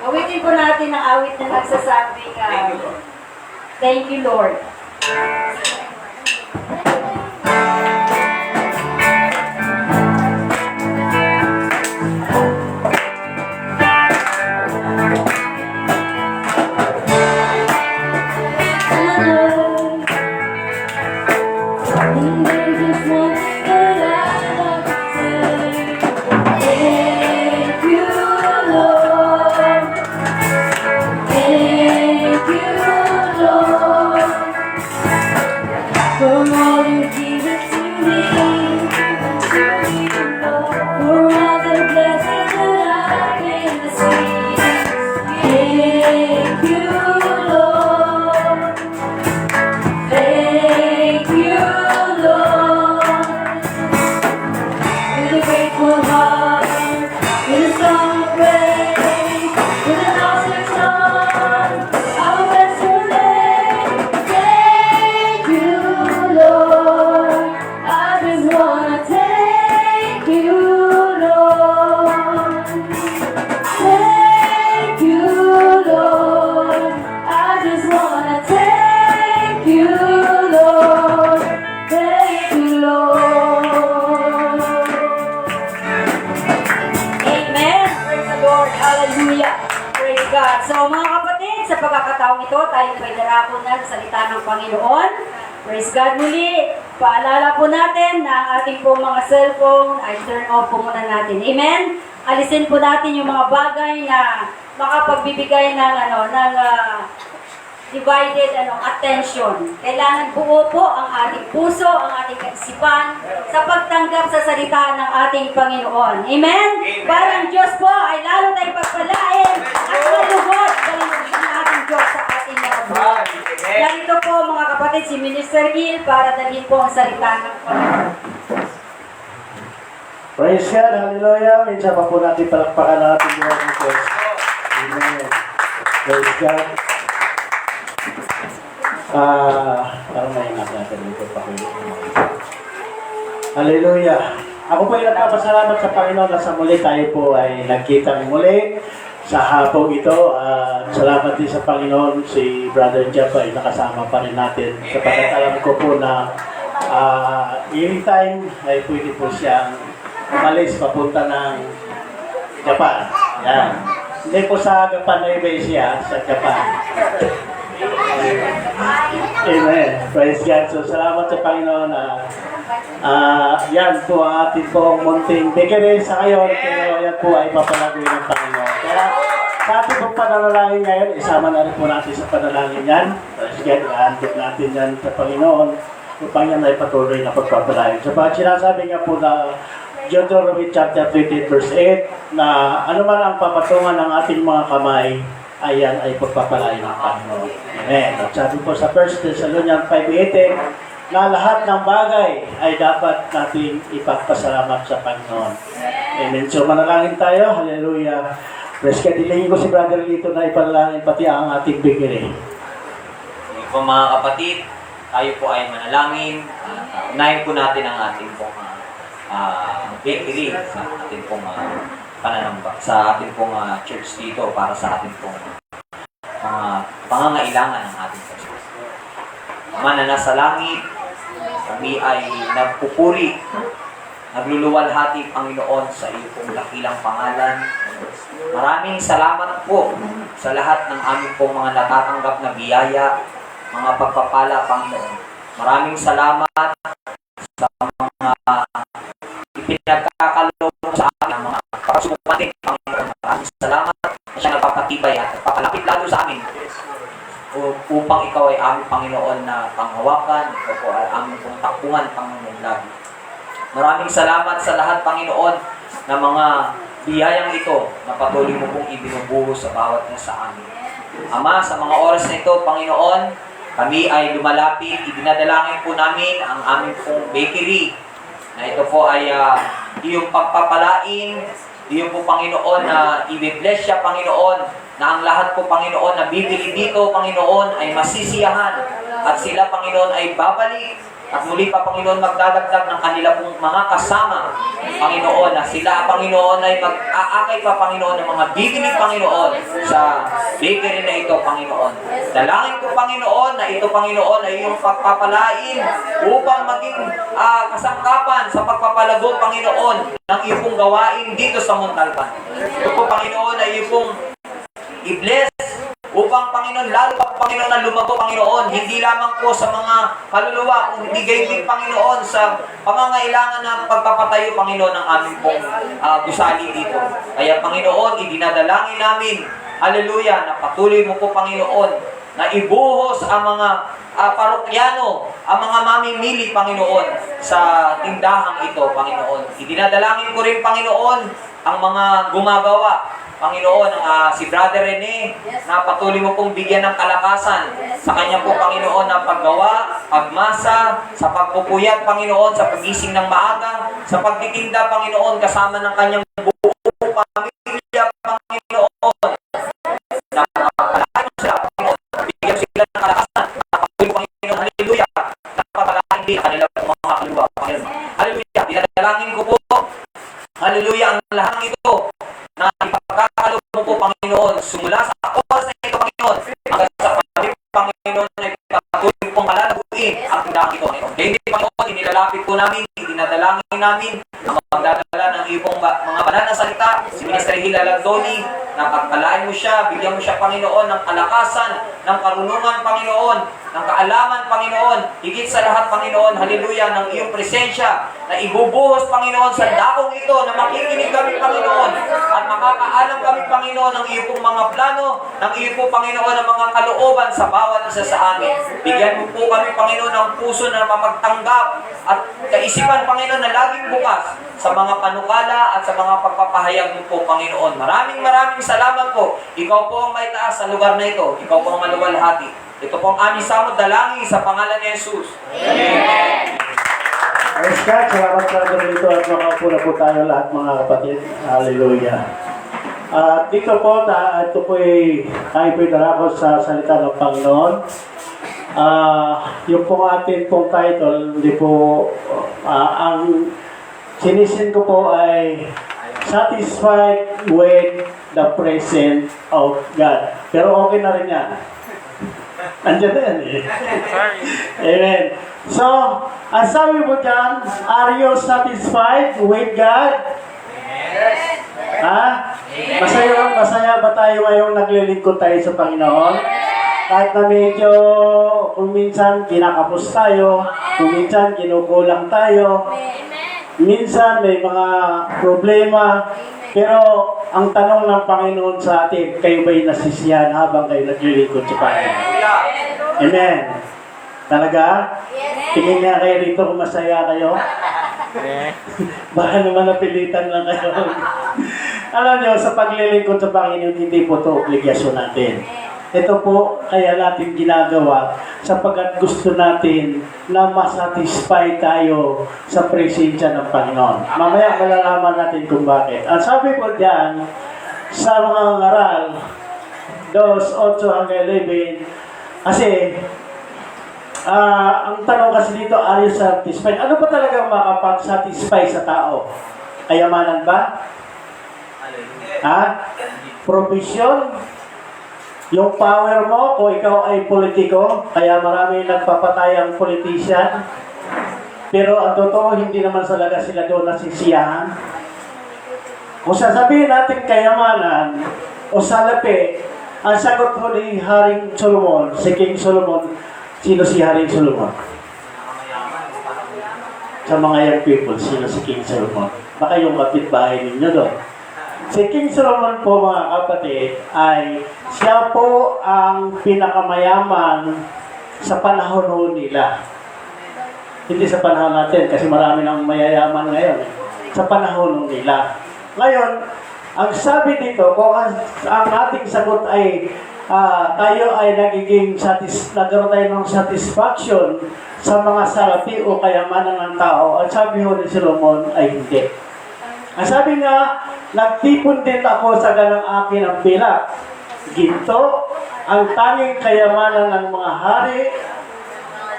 [SPEAKER 1] Awitin po natin ang awit na nagsasabing, thank you, Lord. So mga kapatid, sa pagkakataong ito, tayo ay darako na sa salita ng Panginoon. Praise God muli. Paalala po natin na ang ating po mga cellphone ay turn off po muna natin. Amen? Alisin po natin yung mga bagay na makapagbibigay ng divided attention. Kailangan buo po ang ating puso, ang ating kaisipan sa pagtanggap sa salita ng ating Panginoon. Amen? Para ang Diyos po ay lalo tayong pagpalain at malugod ng ating Diyos sa ating mga buhay. Narito po mga kapatid si Minister Gil para dalhin po ang salita ng Panginoon.
[SPEAKER 6] Praise God, hallelujah. Minsan pa po natin palakpakan ang ating Diyos. Amen. Praise God. Parang may natin dito pa. Hallelujah. Ako po ay nagpapasalamat sa Panginoon na sa muli tayo po ay nagkita muli sa hapong ito. Salamat din sa Panginoon, si Brother Jeff ay nakasama pa rin natin. Sapagkat alam ko po na anytime ay pwede po siyang umalis papunta ng Japan. Yan. Hindi po sa Japan na siya, sa Japan. Amen. Praise God. So, salamat sa Panginoon na Yan po ang ating pong munting bigere sa ngayon, pero yan po ay papalagoy ng Panginoon. Kaya sa ating pong panalangin ngayon, isama na rin po natin sa panalangin yan. Sige, ihandog natin yan sa Panginoon upang yan ay patuloy na pagpapalain. So, sinasabi nga po na Deuteronomy chapter 28 verse 8 na ano man ang papatungan ng ating mga kamay, ayan ay pagpapalain ng Panginoon. Amen. At sabi po sa 1 Thessalonians 5:18 na lahat ng bagay ay dapat nating ipagpasalamat sa Panginoon. Amen. So manalangin tayo. Hallelujah. Praise God. Dilingin ko si Brother Lito na ipanalangin pati ang ating bigiri.
[SPEAKER 3] Sige po mga kapatid, tayo po ay manalangin. Unahin po natin ang ating pong bakery sa ating pong pananamba, sa ating pong church dito para sa ating pong mga pangangailangan ng ating church. Ama na nasa langit, kami ay nagpupuri, nagluluwalhati, Panginoon, sa iyo pong dakilang pangalan. Maraming salamat po sa lahat ng aming pong mga natatanggap na biyaya, mga pagpapala, Panginoon. Maraming salamat sa mga ipinagkakaloob mo sa amin, mga pagsumating, Panginoon. Maraming salamat na siya nagpapatibay at nagpapalapit lalo sa amin upang ikaw ay aming Panginoon na panghawakan, ikaw po ay aming pong takbuhan, Panginoon lagi. Maraming salamat sa lahat, Panginoon, na mga biyayang ito na patuloy mo pong ibinubuhos sa bawat isa sa amin. Ama, sa mga oras na ito, Panginoon, kami ay lumalapit, ibinadalangin po namin ang aming pong bakery na ito po ay iyong pagpapalain, iyong po, Panginoon, na i-bless siya, Panginoon, na ang lahat po, Panginoon, na bibili dito, Panginoon, ay masisiyahan at sila, Panginoon, ay babalik at muli pa, Panginoon, magdadagdag ng kanila pong mga kasama, Panginoon, na sila, Panginoon, ay mag-aakay pa, Panginoon, ng mga bibili, Panginoon, sa bakery na ito, Panginoon. Dalangin ko, Panginoon, na ito, Panginoon, ay iyong pagpapalain upang maging kasangkapan sa pagpapalago, Panginoon, ng iyong pong gawain dito sa Montalban. Ito po, Panginoon, ay iyong pong i-bless upang, Panginoon, lalo pa, Panginoon, na lumago, Panginoon, hindi lamang po sa mga kaluluwa, kung hindi gayon din, Panginoon, sa pangangailangan ng pagpapatayo, Panginoon, ng aming pong gusali dito. Kaya, Panginoon, idinadalangin namin, hallelujah, na patuloy mo po, Panginoon, na ibuhos ang mga parokyano, ang mga mamimili, Panginoon, sa tindahang ito, Panginoon. Idinadalangin ko rin, Panginoon, ang mga gumagawa, Panginoon, si Brother Rene, na patuloy mo pong bigyan ng kalakasan sa kanya po, Panginoon, ng paggawa, pagmasa, sa pagpupuyat, Panginoon, sa pagising ng maaga, sa pagtitinda, Panginoon, kasama ng kanyang buong pamilya, Panginoon. Napapalain mo sila, Panginoon. Bigyan sila ng kalakasan. Napatuloy, Panginoon, hallelujah. Napapalain din kanila po mga kaluluwa, Panginoon. Hallelujah. Dinadalangin ko po, hallelujah, ang lahat ito na ipagkakalo mo po, Panginoon, simula sa oras na ito, Panginoon, hanggang sa pamilya, Panginoon, na ipatuloy pong malalaguin ang tindahan ito, Panginoon. Kaya hindi, Panginoon, inilalapit po namin, dinadalangin namin ang magdadala ng iyong mga banal na salita, si Minister Hila Lagdoni, na pagpalain mo siya, bigyan mo siya, Panginoon, ng kalakasan, ng karunungan, Panginoon, ng kaalaman, Panginoon, higit sa lahat, Panginoon, hallelujah, ng iyong presensya, na ibubuhos, Panginoon, sa dakong ito, na makikinig kami, Panginoon, at makakaalam kami, Panginoon, ng iyong pong mga plano, ng iyong pong, Panginoon, ng mga kalooban sa bawat isa sa amin. Bigyan mo po kami, Panginoon, ng puso na mapagtanggap at kaisipan, Panginoon, na laging bukas sa mga panukala at sa mga pagpapahayag mo po, Panginoon. Maraming salamat po. Ikaw po ang may taas sa lugar na ito. Ikaw po ang maluwalhati. Ito po ang aming samot dalangin sa pangalan ni Jesus. Amen.
[SPEAKER 6] Praise God. Salamat sa dito at makaupo na po tayo lahat, mga kapatid. Hallelujah. Dito po, ito po tayo po itarapos sa salita ng Panginoon. Yung po ating pong title, hindi po, ang sinisin ko po ay Satisfied with the Presence of God. Pero okay na rin yan. Andiyan na yan eh. Amen. So, ang sabi po dyan, are you satisfied with God?
[SPEAKER 3] Yes.
[SPEAKER 6] Ha? Masaya ba tayo ngayong naglilingkod tayo sa Panginoon? Kahit na medyo kung minsan kinakapos tayo, Kung minsan kinukulang tayo, minsan may mga problema, pero ang tanong ng Panginoon sa atin, kayo ba'y nasisiyahan habang kayo naglilingkod sa Panginoon? Amen. Talaga? Tingin nga kayo rito kung masaya kayo. Baka naman napilitan lang kayo. Alam nyo, sa paglilingkod sa Panginoon, hindi po ito obligasyon natin. Ito po kaya natin ginagawa sapagkat gusto natin na masatisfy tayo sa presensya ng Panginoon. Mamaya malalaman natin kung bakit. Ang sabi po diyan sa mga ngaral 2:8 hanggang 11, kasi ang tanong kasi dito, are you satisfied? Ano ba talagang makapag-satisfy sa tao? Kayamanan ba? Ha? Provision? Yung power mo, kung ikaw ay politiko, kaya marami nagpapatayang politician, pero ang totoo, hindi naman talaga sila doon nasisiyahan. Kung sasabihin natin kayamanan o salapi, ang sagot mo ni Haring Solomon, si King Solomon, sino si Haring Solomon? Sa mga young people, sino si King Solomon? Baka yung kapitbahay ninyo doon. Si King Solomon po, mga kapatid, ay siya po ang pinakamayaman sa panahon ho nila. Hindi sa panahon natin kasi marami nang mayayaman ngayon. Sa panahon ho nila. Ngayon, ang sabi dito, kung ang ating sagot ay tayo ay nagkaroon tayo ng satisfaction sa mga salapi o kayamanan ng tao, ang sabi ho ni Solomon ay hindi. Ang sabi nga, nagtipon din ako sa ganang akin ang pila. Ginto, ang tanging kayamanan ng mga hari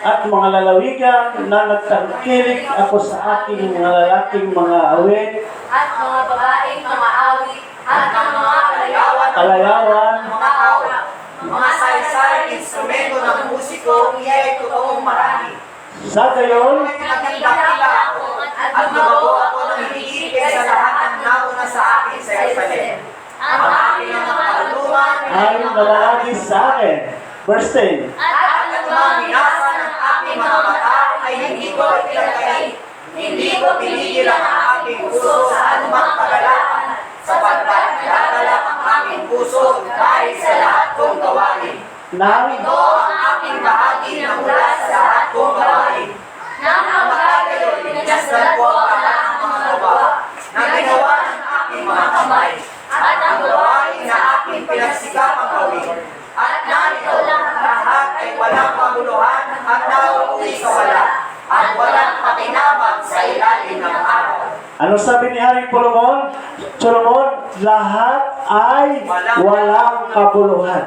[SPEAKER 6] at mga lalawigan na nagtangkilik ako sa aking mga lalaking mga awit
[SPEAKER 7] at mga babaeng mga awit at ang mga
[SPEAKER 6] kalayawan,
[SPEAKER 3] Mga saysay, instrumento ng musiko, iya'y totoong marami.
[SPEAKER 6] sa gayon,
[SPEAKER 3] Nagdakila ako at lumago ako ng higit kaysa lahat ng nauna sa akin sa Jerusalem. Ang aking mga kaluluwan
[SPEAKER 6] ay nalalagis sa akin. Verse 10.
[SPEAKER 3] at ang mga minasa ng aking mga mata ay hindi ko pinagkain. Hindi ko pinigil ang aking puso sa anumang kagalakan, sapagkat nagdadala ang aking puso dahil sa lahat kong gawain.
[SPEAKER 6] Nang
[SPEAKER 3] Ito ang aking bahagi na mula sa lahat kong gawain. Nang ang bagay pinagdasal ko ang lahat ng mga gawa na ginawa ng aking mga kamay, at ang gawain na aking pinagsikapang gawin. At narito lahat ay walang paguluhan at nauuwi sa wala, at walang pakinabang sa ilalim ng araw.
[SPEAKER 6] ano sabi ni Haring Solomon? Solomon, lahat ay walang kabuluhan.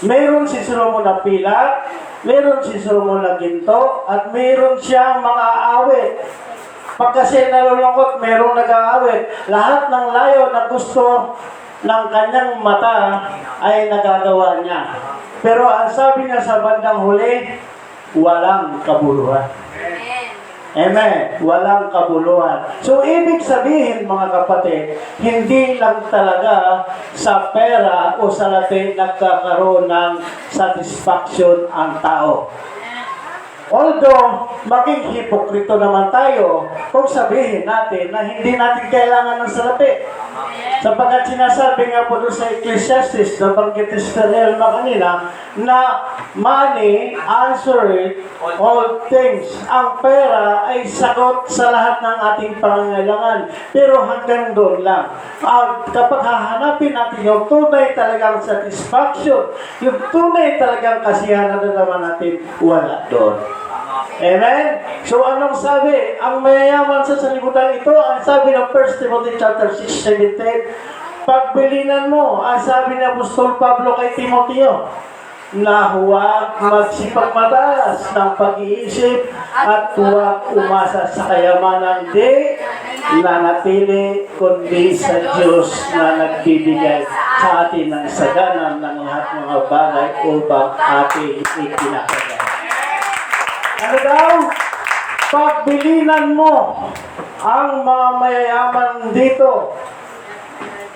[SPEAKER 6] Meron si Solomon na pila, meron si Solomon na ginto, at meron siyang mga awit. Pag kasi nalulungkot, merong nag-aawit. Lahat ng layo na gusto ng kanyang mata ay nagagawa niya. Pero ang sabi niya sa bandang huli, walang kabuluhan. Amen. Walang kabuluhan. So, ibig sabihin, mga kapatid, hindi lang talaga sa pera o sa latin nagkakaroon ng satisfaction ang tao. Although, maging hipokrito naman tayo kung sabihin natin na hindi natin kailangan ng salapi. Sapagkat sinasabi nga po doon sa Ecclesiastes, na banggit ni Sister Elma kanina, na money answereth all things. Ang pera ay sagot sa lahat ng ating pangangailangan. Pero hanggang doon lang. Kapag hahanapin natin yung tunay talagang satisfaction, yung tunay talagang kasiyahan na naman natin, wala doon. Amen? So anong sabi? Ang mayayaman sa sanlibutan ito, ang sabi ng 1 Timothy chapter 6:17, pagbilinan mo, ang sabi ni Apostol Pablo kay Timoteo, na huwag magsipagmataas ng pag-iisip at huwag umasa sa kayamanan di nanatili kundi sa Diyos na nagbibigay sa atin ng sagana ng lahat ng mga bagay upang ating ikinakagaya. Ano daw? Pagbilinan mo ang mga mayayaman dito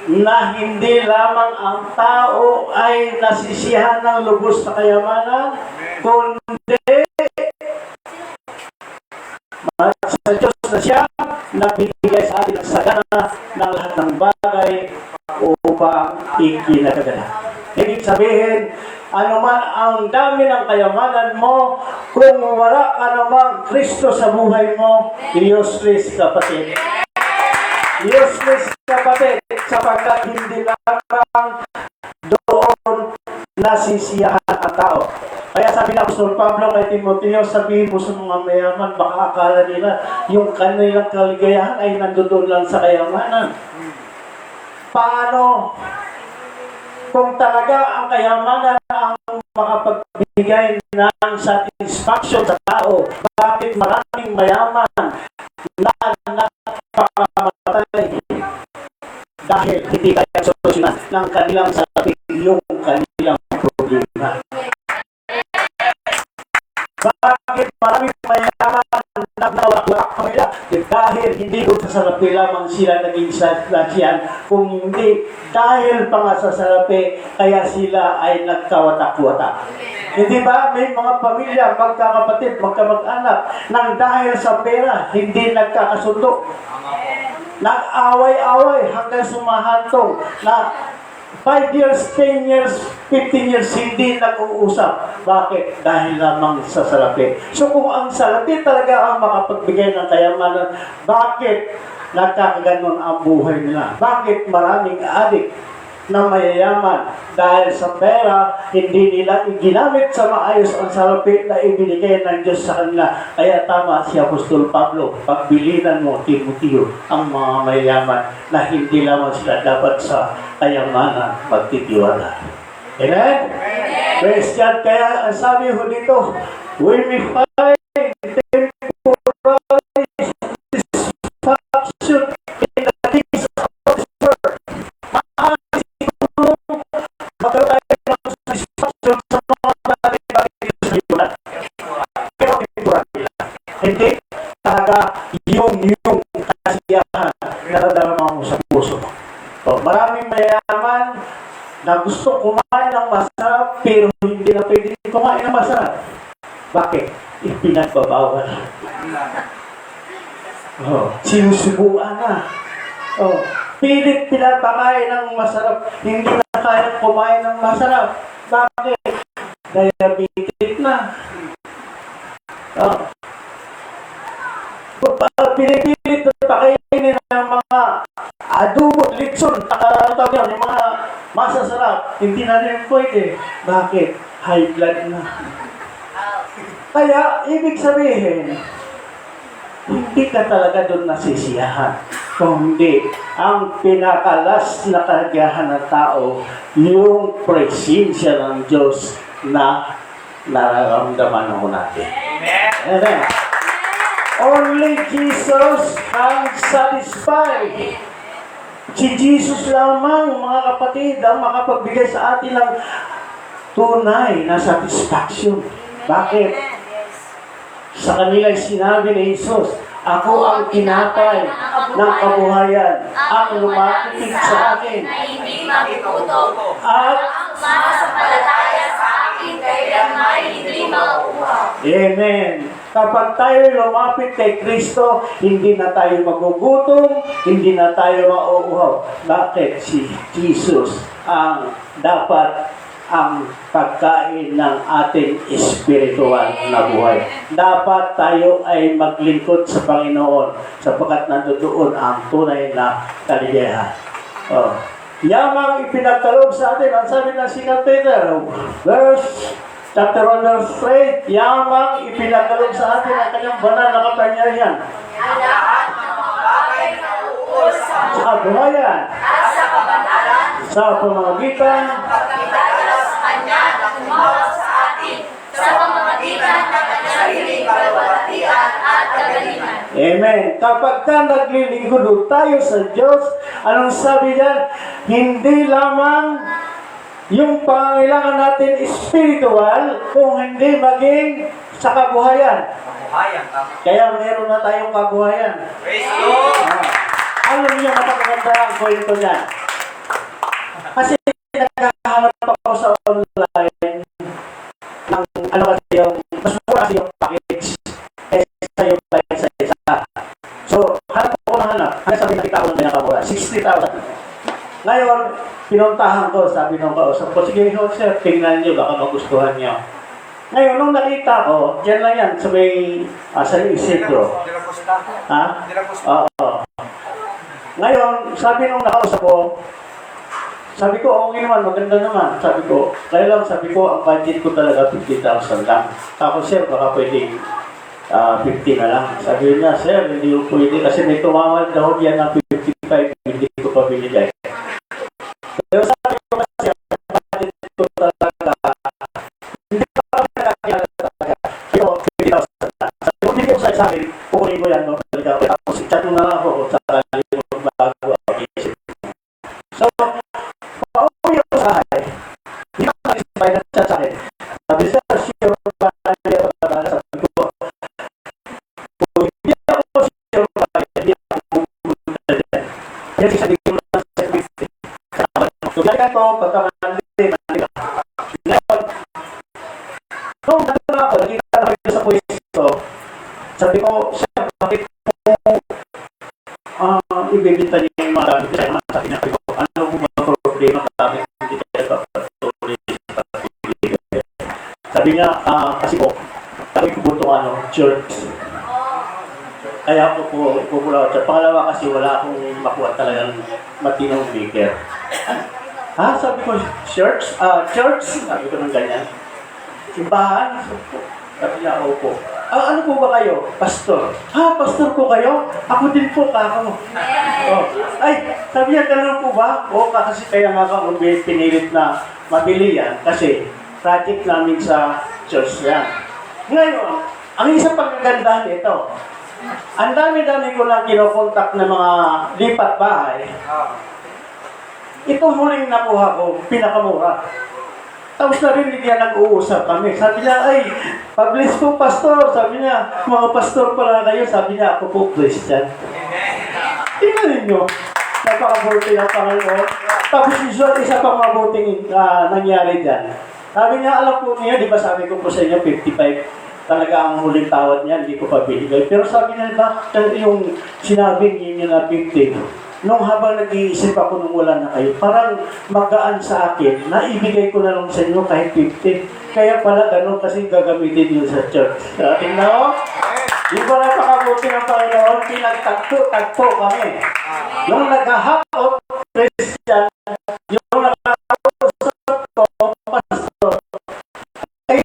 [SPEAKER 6] na hindi lamang ang tao ay nasisiyahan ng lubos na kayamanan, kundi buhay upang ikinagagala. Ibig sabihin, anuman ang dami ng kayamanan mo, kung wala ka namang Kristo sa buhay mo, useless kapatid. Useless kapatid, sapagkat hindi lamang doon nasisiyahan ang tao. Kaya sabi ng Apostol Pablo kay Timoteo, sabihin mo sa mga mayaman, baka akala nila yung kanilang kaligayahan ay nandoon lang sa kayamanan. Paano? Kung talaga ang kayamanan ang makapagbigay ng satisfaction sa tao, bakit maraming mayaman na napakamatay? Dahil hindi kaya solusyonan ng kanilang sarili yung kanilang problema. Bakit maraming mayaman na nawawala nila? Dahil hindi doon sa salapi lamang sila naging sasyan, kung hindi dahil pa nga sa salapi, kaya sila ay nagkawatak-watak. Hindi ba may mga pamilya, magkakapatid, magkamag-anak, nang dahil sa pera, hindi nagkakasundo? Nag-away-away hanggang sumahantong na 5 years, 10 years, 15 years, hindi nag-uusap. Bakit? Dahil lamang sa salapi. So kung ang salapi talaga ang makapagbigay ng kayamanan, bakit nagkakaganon ang buhay nila? Bakit maraming adik na mayayaman dahil sa pera, hindi nila ginamit sa maayos ang salapi na ibinigay ng Diyos sa kanila? Kaya tama si Apostol Pablo, pagbilinan mo, Timoteo, ang mga mayayaman na hindi lamang sila dapat sa kayamanan magtitiwala. Amen? Praise God. Kaya ang sabi ko dito, we may find temporary satisfaction in the things of this world. Magkaroon tayo ng satisfaction sa mga bagay-bagay sa lipunan. Pero temporary lang. Hindi talaga yung kasiyahan na nadarama mo sa puso. So, maraming mayaman na gusto kumain ng masarap pero hindi na pwede kumain ng masarap. Bakit? Ipinagbabawal. Sinusubuan na. Pilit pinapakain ng masarap, hindi na kaya kumain ng masarap. Bakit? Diabetic na. Pinipilit na pakainin ng mga adobo, litson, yung mga masasarap, hindi na rin pwede. Bakit? High blood na. Kaya, ibig sabihin, hindi ka talaga doon nasisiyahan. Kung hindi, ang pinakalas na kagayahan ng tao, yung presensya ng Diyos na nararamdaman mo natin. Amen. Only Jesus can satisfy. Si Jesus lamang, mga kapatid, ang makapagbigay sa atin ng tunay na satisfaction. Bakit? Sa kanila sinabi ni Jesus, ako ang tinapay ng kabuhayan, ang lumapit sa akin.
[SPEAKER 7] Hindi mapuputo.
[SPEAKER 6] At
[SPEAKER 7] Ang sumasampalataya sa akin, kailanman hindi mauuhaw.
[SPEAKER 6] Amen. Kapag tayo lumapit kay Kristo, hindi na tayo magugutom, hindi na tayo mauuhaw. Bakit? Si Jesus ang dapat ang pagkain ng ating espiritual na buhay. Dapat tayo ay maglingkod sa Panginoon sapagkat nandoon ang tunay na kaligayahan. Yamang ipinagkaloob sa atin, ang sabi ng Sinal Peter, chapter 1 verse 3, yamang ipinagkaloob sa atin ang kanyang banal na kapangyarihan.
[SPEAKER 7] Ang lahat ng mga bagay na uus sa
[SPEAKER 6] Sa kabuhayan,
[SPEAKER 7] at sa kabanalan,
[SPEAKER 6] sa pamamagitan,
[SPEAKER 7] pagkakilala sa Kanya na tumawa sa atin sa pamamagitan ng kanyang sariling kalwalhatian at kagalingan.
[SPEAKER 6] Amen. Kapag ka naglilingkod tayo sa Diyos, anong sabi diyan? Hindi lamang yung pangangailangan natin spiritual, kung hindi maging sa kabuhayan.
[SPEAKER 3] Kabuhayan, tama.
[SPEAKER 6] Kaya meron na tayong kabuhayan.
[SPEAKER 3] Praise the Lord!
[SPEAKER 6] Alam niyo, napakaganda ang kwento niyan. Kasi naghahanap ako sa online ng ano kasi yung mas mura kasi yung package sa yung price sa isa. So, hanap ko na hanap. Hanggang sabi nakita ko na kabuhayan. 60,000. Ngayon, pinuntahan ko, sabi ng kausap ko, sige, sir, tingnan niyo, baka magustuhan niyo. Ngayon, nung nakita ko, dyan lang yan, sa may, sa Isidro. Ha? Oo. Ngayon, sabi nung nakausap ko, sabi ko, okay naman, maganda naman. Sabi ko, kaya lang, sabi ko, ang budget ko talaga 50,000 lang. Ako, sir, baka pwedeng 50 na lang. Sabi niya, sir, hindi ko pwede kasi may tumawag daw diyan ng 55, hindi ko pa binigay. Pero sabi ko kasi, ang budget ko talaga, hindi ko pa binigay talaga. Pero 50,000 lang. Sabi ko, hindi ko sa akin, kukunin ko yan. No? Tapos, chat mo na lang ako sa kalimutan bago ako isip. So, pauwi ako sa akin. Hindi ko na-isipay na chat sa akin. Sabi sir, sure ba na ako talaga? Sabi ko, hindi ako sure ba, hindi ako pupunta dyan. Kasi sabi ko lang sa 50. Kaya ko, pagkamandi, ngayon, nung natin ako, nakita na kayo sa pwesto, sabi ko, sir, bakit po ibibinta niyo yung mga gamit kaya sabi niya ko, ano po mga problema sa amin, hindi kaya papatuloy sa pagbibigay. Sabi niya, kasi po, sabi ko po itong church. Kaya po pupula ko. Pangalawa kasi wala akong makuha talagang matinong speaker. Sabi ko, church? Church? Sabi ko ng ganyan. Simbahan? Sabi niya, opo. Ano po ba kayo? Pastor. Pastor po kayo? Ako din po, kako. Oh. Ay, sabi niya, gano'n po ba? Kasi kaya nga ako pinilit na mabili yan kasi project namin sa church yan. Ngayon, ang isang pagkagandahan ito, ang dami-dami ko lang kinokontak ng mga lipat bahay. Itong huling nakuha ko, pinakamura. Tapos narinig niya nag-uusap kami. Sabi niya, ay, pag-bless po, pastor. Sabi niya, mga pastor pala kayo. Sabi niya, ako po, Christian. Tingnan ninyo. Napakabuti ng Panginoon. Tapos isa pang mabuting nangyari dyan. Sabi niya, alam po niya, di ba sabi ko po sa inyo, 55. Talaga ang huling tawad niya, hindi ko pa binigay. Pero sabi niya, yung sinabing niya na 50, nung habang nag-iisip ako nung wala na kayo, parang magaan sa akin, naibigay ko na lang sa inyo kahit 50. Kaya pala ganun kasi gagamitin yun sa church. Tingnan mo? Di ba napakabuti ng Panginoon? Pinagtagpo kami. Yung nag-hop Christian, yung nag-hop ko, pastor, ay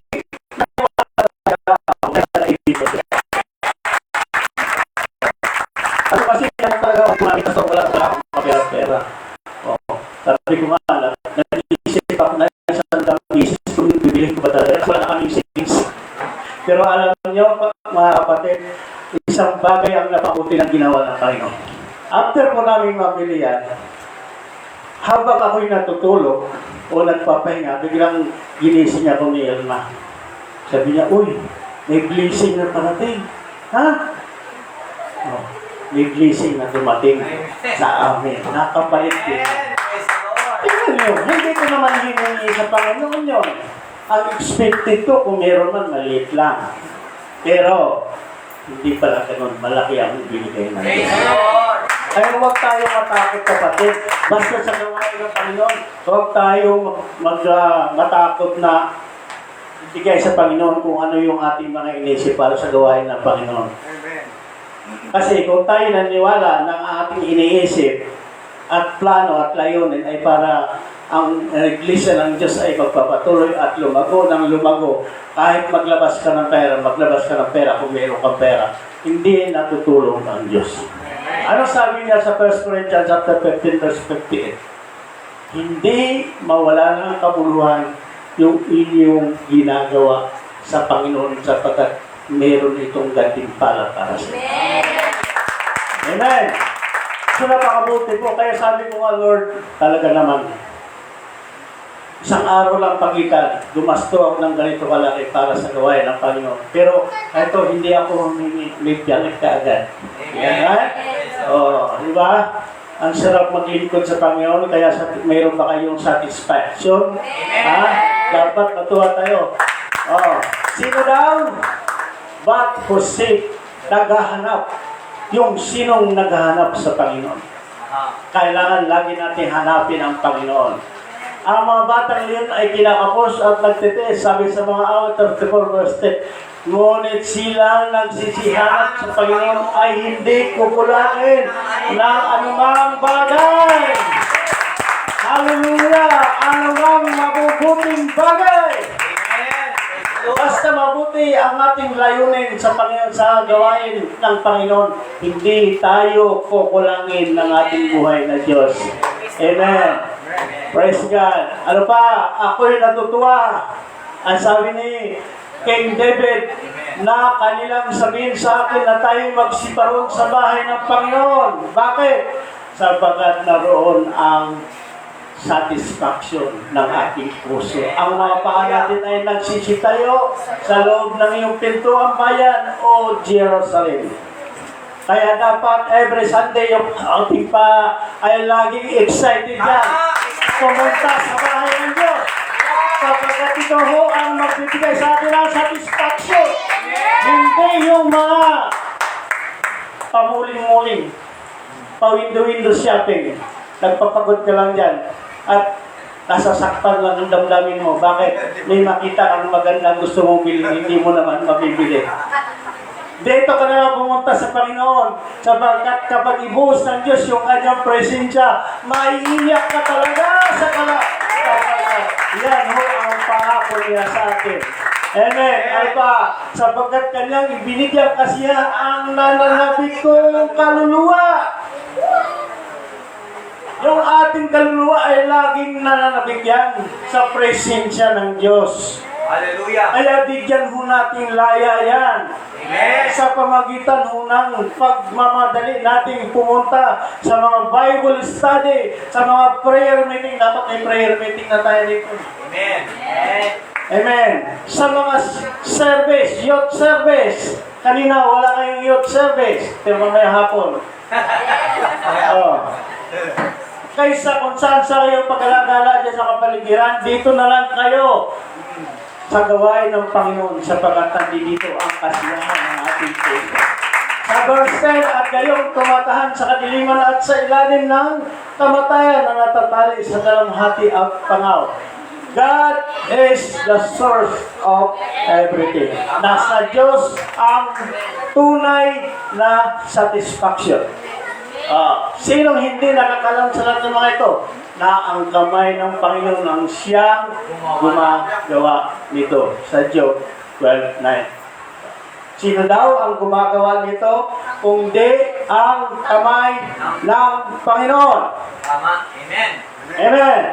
[SPEAKER 6] ano kasi yan talaga kung nakita sa wala akong mapera-pera. Sabi ko nga, nag-iisip ako na sa sandang bisis kung bibili ko ba talaga. Wala na kaming savings. Pero alam niyo, mga kapatid, isang bagay ang napabuti ng ginawa ng Panginoon. After po namin mabili yan, habang ako'y natutulog o nagpapahinga, biglang ginising ako ni Elma. Sabi niya, uy, may blessing na parating. May blessing na dumating sa amin. Nakapalit din. Tingnan nyo, hindi ko naman hiningi sa Panginoon yun. Ang expected ko, kung meron man, maliit lang. Pero, hindi pala ganun. Malaki ang ibinigay na Diyos. Kaya huwag tayo matakot, kapatid. Basta sa gawain ng Panginoon, huwag tayo matakot na ibigay sa Panginoon kung ano yung ating mga inisip para sa gawain ng Panginoon. Kasi kung tayo naniwala ng ating iniisip at plano at layunin ay para ang iglesia ng Diyos ay magpapatuloy at lumago ng lumago. Kahit maglabas ka ng pera kung mayroon kang pera, hindi natutulong ang Diyos. Ano sabi niya sa 1 Corinthians chapter 15 verse 58? Hindi mawala ng kabuluhan yung inyong ginagawa sa Panginoon sapagkat meron itong gantimpala para sa inyo. Amen. So napakabuti po. Kaya sabi ko nga, Lord, talaga naman, isang araw lang pagitan, gumasto ako ng ganito kalaki para sa gawain ng Panginoon. Pero ito, hindi ako may piyalit kaagad. Amen. Di ba? Ang sarap maglingkod sa Panginoon, kaya mayroon ba kayong satisfaction? Dapat matuwa tayo. Sino daw? But for sake, naghahanap. Yung sinong naghahanap sa Panginoon. kailangan lagi natin hanapin ang Panginoon. Ang mga batang iyon ay kinakapos at nagtitiis, sabi sa mga awit 34 verse 10. Ngunit sila nagsisihanap sa Panginoon ay hindi kukulangin ng anumang bagay. Hallelujah! Anumang mabubuting bagay. Basta mabuti ang ating layunin sa Panginoon, sa gawain ng Panginoon, hindi tayo kukulangin ng ating buhay na Diyos. Amen. Praise God. Ano pa? Ako'y natutuwa. Ang sabi ni King David na kanilang sabihin sa akin na tayo magsiparong sa bahay ng Panginoon. Bakit? Sapagkat naroon ang satisfaction ng ating puso. Ang mga paa natin ay nagsisitayo sa loob ng iyong pintuang bayan o Jerusalem. Kaya dapat every Sunday yung ating pa ay laging excited yan. Pumunta sa bahay ng Diyos. Sapagkat ito ho ang magbibigay sa atin ng satisfaction. Hindi yung mga pamuling-muling, pa-window-window shopping. Nagpapagod ka lang dyan. At nasasaktan lang ang damdamin mo. Bakit? May makita kang maganda gusto mong bilhin, hindi mo naman mabibili. Dito ka na pumunta sa Panginoon, sapagkat kapag ibuhos ng Diyos yung kanyang presensya, maiiyak ka talaga sa yan ho ang pangako niya sa atin. Amen. Ay ba, sapagkat kanyang ibinigyan kasiyahan ang nananabik kong kaluluwa. Yung ating kaluluwa ay laging nananabigyan sa presensya ng Diyos.
[SPEAKER 3] Hallelujah.
[SPEAKER 6] Kaya bigyan ho natin laya yan.
[SPEAKER 3] Amen.
[SPEAKER 6] Sa pamagitan ho ng pagmamadali nating pumunta sa mga Bible study, sa mga prayer meeting. Dapat may prayer meeting na tayo dito.
[SPEAKER 3] Amen. Amen.
[SPEAKER 6] Amen. Sa mga service, youth service. Kanina wala kayong youth service. Pero mamaya hapon. Oh. Kaysa kung saan sa kayong pagkalagala dyan sa kapaligiran, dito na lang kayo sa gawain ng Panginoon sapagkat nandito ang kasiyahan ng ating puso. Sa verse 10, at kayong tumatahan sa kadiliman at sa ilalim ng kamatayan na natatali sa dalamhati at pangaw. God is the source of everything. Nasa Diyos ang tunay na satisfaction. Sinong hindi nakakalam sa lahat ng mga ito? Na ang kamay ng Panginoon ang siyang gumagawa nito sa Job 12:9. Sino daw ang gumagawa nito? Kundi ang kamay ng Panginoon.
[SPEAKER 3] Tama. Amen.
[SPEAKER 6] Amen.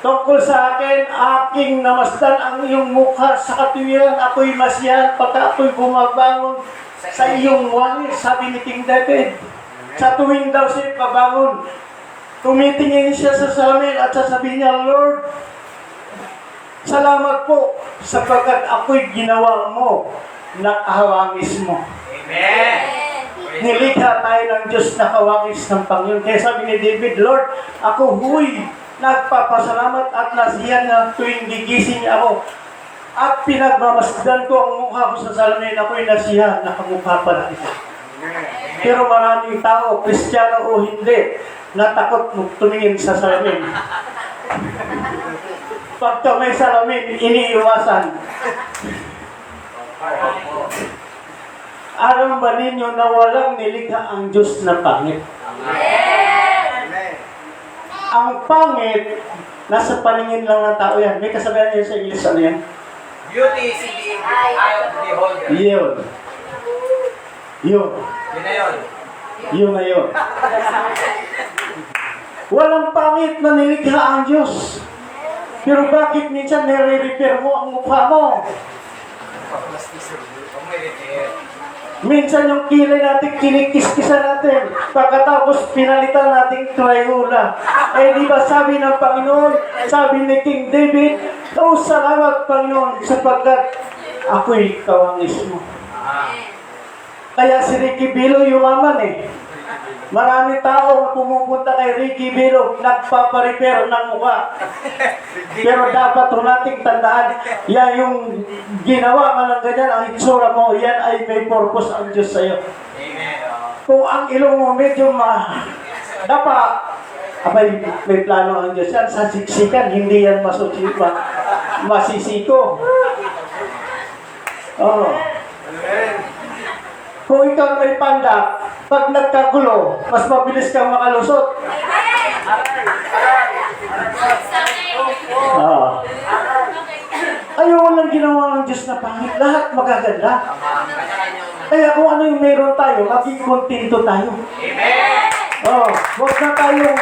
[SPEAKER 6] Tungkol sa akin, aking namasdan ang iyong mukha sa katuwiran. Ako'y masiyahan pagka ako'y bumabangon sa iyong wangis, sabi ni King David. Sa tuwing daw siya pabangon, tumitingin siya sa salamin at sasabihin niya, Lord, salamat po sapagkat ako'y ginawa mo na kahawangis mo.
[SPEAKER 3] Amen.
[SPEAKER 6] Nilikha tayo ng Diyos na kawangis ng Panginoon. Kaya sabi ni David, Lord, ako huy, nagpapasalamat at nasiyan na tuwing gigising ako. At pinagmamasdan ko ang mukha ko sa salamin, ako'y nasiyahan na kamukha pa na ito. Pero maraming tao, Kristiyano o hindi, natakot tumingin sa salamin. Pagka may salamin, iniiwasan. Alam ba ninyo na walang nilikha ang Diyos na pangit? Ang pangit, nasa paningin lang ng tao yan. May kasabihan niyo sa English, ano yan?
[SPEAKER 3] Beauty is in the eye of the beholder.
[SPEAKER 6] Yun. Yun.
[SPEAKER 3] Yun na yun.
[SPEAKER 6] Yun na yun. Walang pangit na nilikha ang Diyos. Pero bakit minsan nire-repair mo ang mukha mo? Minsan yung kilay natin, kinikis-kisan natin. Pagkatapos pinalitan natin Crayola. Eh di ba sabi ng Panginoon, sabi ni King David, "Oh, salamat Panginoon sapagkat ako'y kawangis mo." Kaya si Ricky Bilo yumaman eh. Marami tao pumupunta kay Ricky Bilo, nagpaparepair ng mukha. Pero dapat nating tandaan, yan yung ginawa man ng ganyan, ang itsura mo, yan ay may purpose ang Diyos sa'yo.
[SPEAKER 3] Amen.
[SPEAKER 6] Kung ang ilong mo medyo dapat, may plano ang Diyos yan. Sa siksikan, hindi yan masisiko. Oh. Kung ikaw may pandak, pag nagkagulo, mas mabilis kang makalusot. Ah. Ayaw lang ginawa ng Diyos na pangit. Lahat magaganda. Kaya kung ano yung meron tayo, maging kontento tayo. Oh, huwag na tayong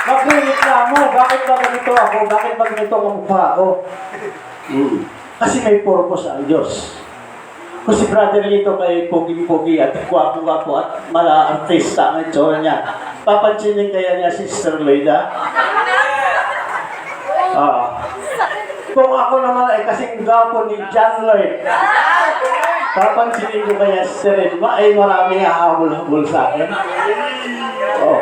[SPEAKER 6] magreklamo. Bakit ba ganito ako? Bakit ba ganito ang mukha ako? Kasi may purpose ang Diyos. Kung si Brother Lito kay pogi-pogi at gwapo-gwapo at mala-artista ang itsura niya, papansinin kaya niya si Sister Loida? Kung ako naman ay kasing gwapo ni John Lloyd, papansinin ko kaya si Sister Edma ay marami hahabol-habol sa akin. Oh.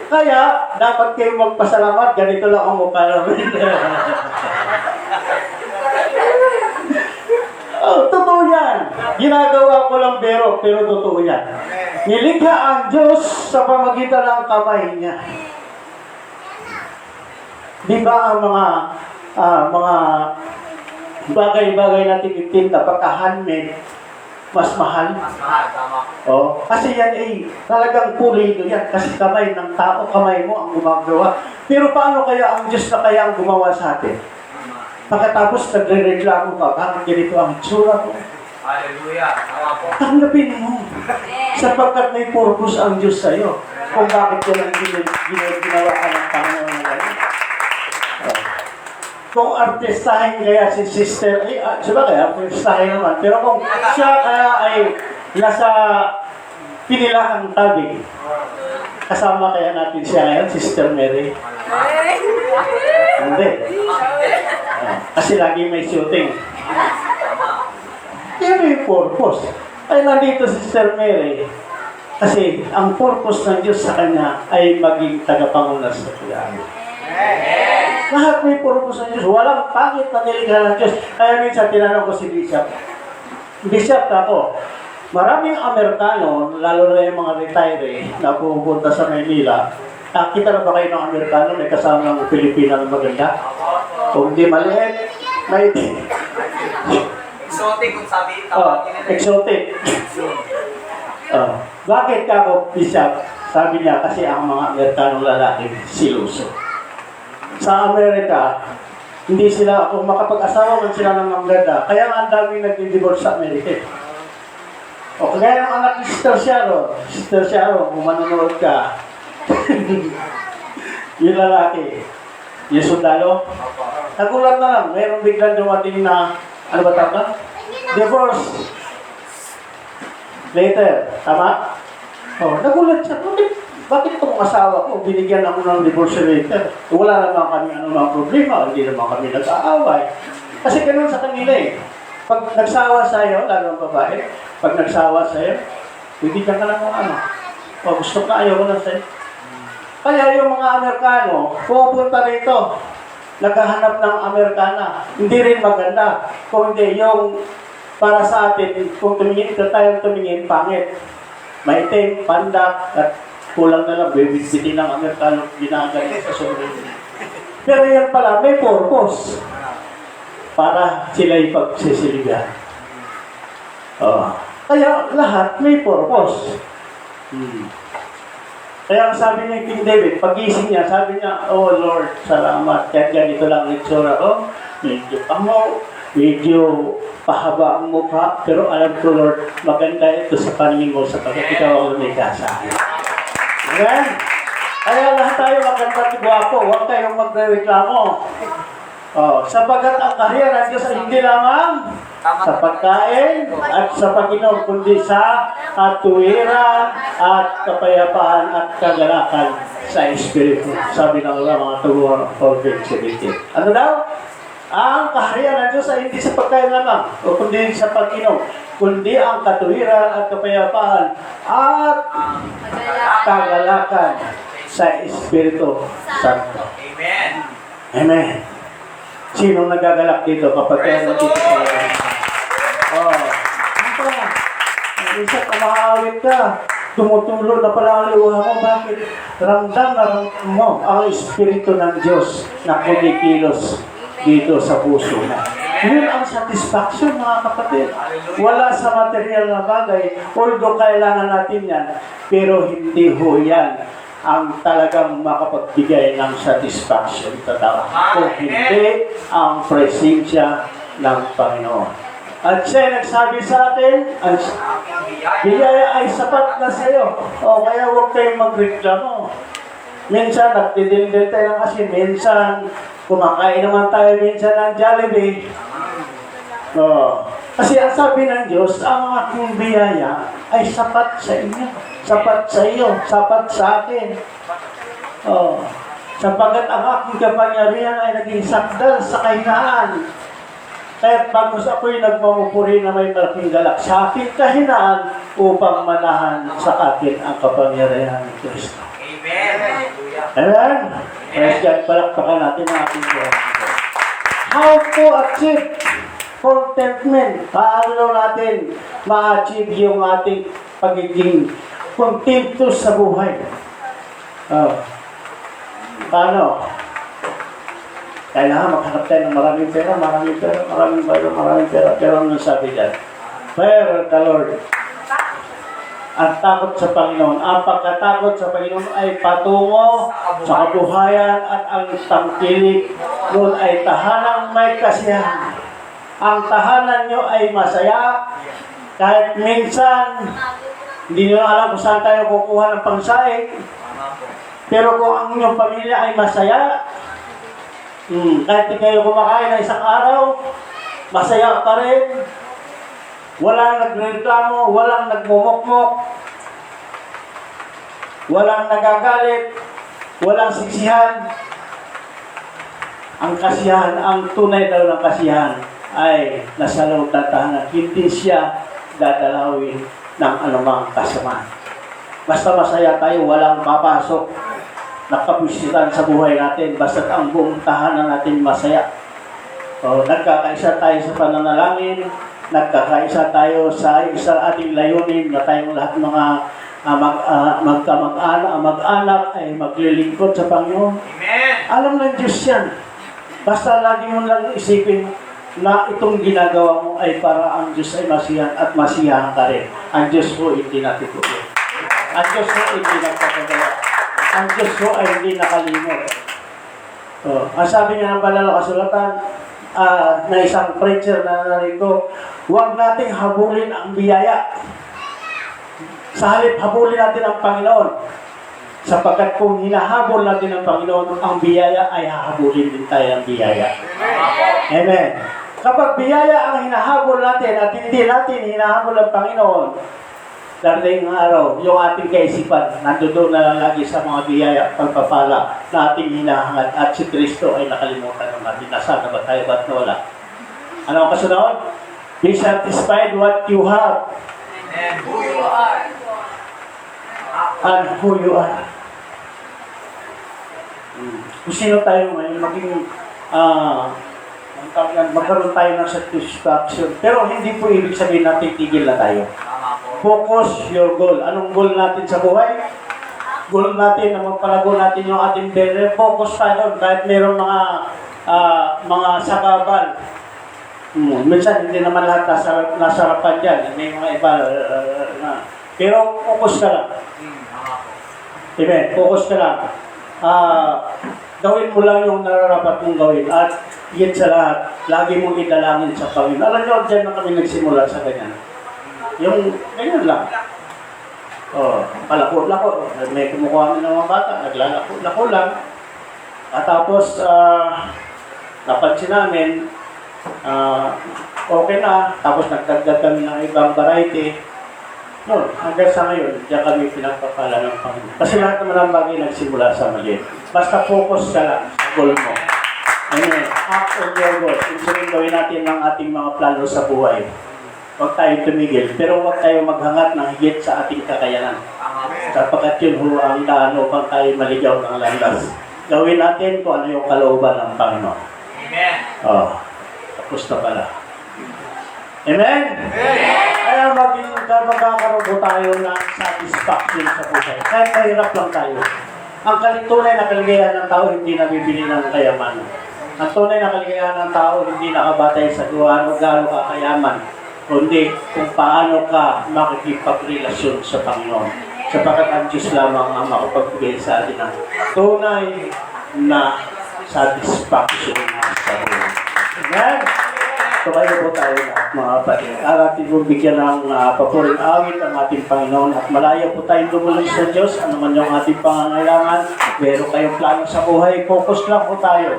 [SPEAKER 6] Kaya, dapat kayo magpasalamat, ganito lang ang mukha namin. Oh, totoo yan. Ginagawa ko lang pero totoo yan. Nilikha ang Diyos sa pamagitan ng kamay niya. Di ba ang mga bagay-bagay na tinitinda pagka-handmade, mas mahal? Oh, kasi yan talagang pulido yan. Kasi kamay ng tao, kamay mo ang gumagawa. Pero paano kaya ang Diyos na kaya ang gumawa sa atin? Pagkatapos nagre-reklamo ka, bakit ganito ang itsura ko?
[SPEAKER 3] Hallelujah.
[SPEAKER 6] Tanggapin mo. Sapagkat may purpose ang Diyos sa iyo. Kung bakit yan ang ginawa ka ng Panginoon na gano'n. Kung artistahin kaya si Sister, sabagay, artistahin naman. Pero kung siya kaya ay nasa pinilahang tabi, kasama kaya natin siya ngayon, Sister Mary? Hindi. Kasi lagi may shooting. Kaya may purpose. Ay nandito si Sister Mary. Kasi ang purpose ng Diyos sa kanya ay maging tagapangunas sa kanya. Lahat may purpose ng Diyos. Walang pangit na nilikha ng Diyos. Kaya minsan tinanong ko si Bishop. Bishop ako, maraming Amerikano, lalo na yung mga retiree na pupunta sa Maynila. Nakita na ba kayo ng Amerikano may kasama ng Pilipina na maganda? Kung di maliit, may
[SPEAKER 3] Exotic kung sabi,
[SPEAKER 6] exotic. Bakit ka ako, Bishop? Sabi niya, kasi ang mga Amerikanong lalaki, siluso. Sa Amerika, hindi sila, kung makapag-asawa man sila ng maganda, kaya nga ang daming nag-divorce sa Amerika. O kaya ng anak ni Sister Sharon, kung manonood ka, yung lalaki, yung sundalo, nagulat na lang, mayroong biglang dumating na, ano ba tawag? Divorce. Later, tama? Oh, nagulat siya, bakit itong asawa ko, binigyan ako ng divorce later? Wala naman kami anumang problema, hindi naman kami nag-aaway. Kasi ganun sa kanila eh. Pag nagsawa sa'yo, lalo ang babae, pag nagsawa sa'yo, bibigyan ka lang ng ano. O gusto ka, ayaw ko lang sa'yo. Kaya yung mga Amerikano, pupunta rito, naghahanap ng Amerikana. Hindi rin maganda. Kung hindi, yung para sa atin, kung tumingin, ito tayong tumingin, pangit. Maitim, pandak, at kulang na lang, bibigyan ng Amerikano, ginagalit sa sobrang. Pero yan pala, may purpose. Para sila ipagsisiligan. Kaya lahat may purpose. Kaya ang sabi ni King David, pagising niya, sabi niya, oh Lord, salamat. Kaya ganito lang ang itsura ko. Medyo pangaw, medyo pahaba ang mukha. Pero alam ko, Lord, maganda ito sa paningin mo sapagkat ikaw ang may kasahan. Amen? Kaya lahat tayo maganda at gwapo. Huwag kayong magreklamo. Sapagkat ang kaharian ng Diyos ay hindi lamang sa pagkain at sa Panginoon, kundi sa katuwiran at kapayapaan at kagalakan sa Espiritu. Sabi ng mga turuan ng 4:17. Ano daw? Ang kaharian ng Diyos ay hindi sa pagkain lamang, o kundi sa Panginoon, kundi ang katuwiran at kapayapaan at kagalakan sa Espiritu Santo.
[SPEAKER 3] Amen.
[SPEAKER 6] Amen. Sino nagagalak dito kapag kaya nandito sa minsan kung makakawit ka, tumutulo na pala ang luha mo. Bakit? Ramdam na ramdam mo ang Espiritu ng Diyos na kumikilos dito sa puso mo. Yun ang satisfaction, mga kapatid. Wala sa material na bagay, although kailangan natin yan, pero hindi ho yan ang talagang makapagbigay ng satisfaction sa tao. Kung hindi ang presensya ng Panginoon. At siya nagsabi sa atin, ang biyaya ay sapat na sa iyo. O kaya huwag kayong magreklamo. Minsan nagtitindil tayo ng asin, minsan kumakain naman tayo minsan ng Jollibee. Kasi ang sabi ng Diyos, ang aking biyaya ay sapat sa inyo. Sapat sa iyo, sapat sa akin. Sapagat ang aking kapangyarihan ay naging sakdal sa kahinaan. Kaya't bagos ako'y nagmamupuri na may malaking galak sa aking kahinaan upang manahan sa akin ang kapangyarihan ng Kristo.
[SPEAKER 3] Amen.
[SPEAKER 6] Amen? Praise God, palakpakan natin ang ating Diyos. How to achieve contentment? Paano natin ma-achieve yung ating pagiging kontento sa buhay? Paano? Kailangan maghanap tayo ng maraming pera. Pero ano sabi dyan? Fear the Lord. Ang takot sa Panginoon. Ang pagkatakot sa Panginoon ay patungo sa kabuhayan at ang tangkilik noon ay tahanang may kasiyahan. Ang tahanan nyo ay masaya kahit minsan hindi nyo alam kung saan tayo kukuha ng pangsaing. Pero kung ang inyong pamilya ay masaya, kahit di kayo kumakain na isang araw, masaya pa rin. Walang nagreklamo, walang nagmumukmok, walang nagagalit, walang siksihan. Ang kasiyahan, ang tunay daw ng kasiyahan ay nasa loob ng tahanan. Hindi siya dadalawin ng anumang kasamaan. Basta masaya tayo, walang papasok na kapusitan sa buhay natin. Basta ang buong tahanan natin masaya. Nagkakaisa tayo sa pananalangin, nagkakaisa tayo sa ating layunin na tayong lahat mga mag-anak ay maglilingkod sa Panginoon.
[SPEAKER 3] Amen.
[SPEAKER 6] Alam ng Diyos yan. Basta lagi mo lang isipin na itong ginagawa mo ay para ang Diyos ay masiyahan at masiyahan ka rin. Ang Diyos po hindi natutulog. Ang Diyos po hindi nagpapagawa. Ang Diyos po ay hindi nakalimot. Ang sabi niya ng banal na kasulatan, na isang preacher na narito, huwag nating habulin ang biyaya. Sa halip, habulin natin ang Panginoon. Sapagkat kung hinahabol natin ang Panginoon, ang biyaya ay hahabulin din tayo ang biyaya. Amen. Kapag biyaya ang hinahabol natin at hindi natin hinahabol ang Panginoon, darating araw, yung ating kaisipan, nandoon na lagi sa mga biyaya at pagpapala na ating hinahangad at si Kristo ay nakalimutan ng natin. Nasaan na ba tayo? Ba't nawala? Ano ang kasunod? Be satisfied what you have.
[SPEAKER 3] And who you are.
[SPEAKER 6] And who you are. Kung sino tayo ngayon, magkaroon tayo ng satisfaction. Pero hindi po ibig sabihin na titigil na tayo. Focus your goal. Anong goal natin sa buhay? Goal natin na magpalago natin yung ating business. Focus tayo kahit mayroong mga sakabal. Minsan hindi naman lahat nasarapan dyan. May mga iba pero focus ka lang. Amen. Focus ka lang. Gawin mo lang yung nararapat mong gawin. At higit sa lahat, lagi mong idalangin sa Panginoon. Alam nyo, dyan na kami nagsimula sa ganyan. Yung ganyan lang. Palako-lako. May kumukuha ng mga bata, naglalako-lako lang. At tapos, napansin namin, okay na. Tapos nagdagdag kami ng ibang variety. Hanggang sa ngayon, diyan kami pinagpapala ng Panginoon. Kasi lahat naman ang bagay nagsimula sa maliit. Basta focus ka lang sa goal mo. Amen. Act on your goal. Ibig gawin natin ng ating mga plano sa buhay. Huwag tayo tumigil, pero huwag tayo maghangat ng higit sa ating kakayanan. Sapagkat yun ho ang daan upang tayo maligaw ng landas. Gawin natin kung ano yung kalooban ng Panginoon.
[SPEAKER 3] Amen.
[SPEAKER 6] Tapos na pala. Amen?
[SPEAKER 3] Amen.
[SPEAKER 6] Kaya magkakaroon po tayo ng satisfaction sa buhay. Kahit mahirap lang tayo. Ang tunay na kaligayahan ng tao hindi nabibili ng kayamanan. Ang tunay na kaligayahan ng tao hindi nakabatay sa gaano ka kayaman, kundi kung paano ka makikipagrelasyon sa Panginoon. Sapagkat ang Diyos lamang ang makapagbigay sa atin ng tunay na satisfaction sa buhay. Amen? Tumayo po tayo lahat mga kapatid. At ating po bigyan ng papuring awit ang ating Panginoon at malayo po tayong dumulong sa Diyos. Ano man yung ating pangangailangan, meron kayong plano sa buhay, focus lang po tayo.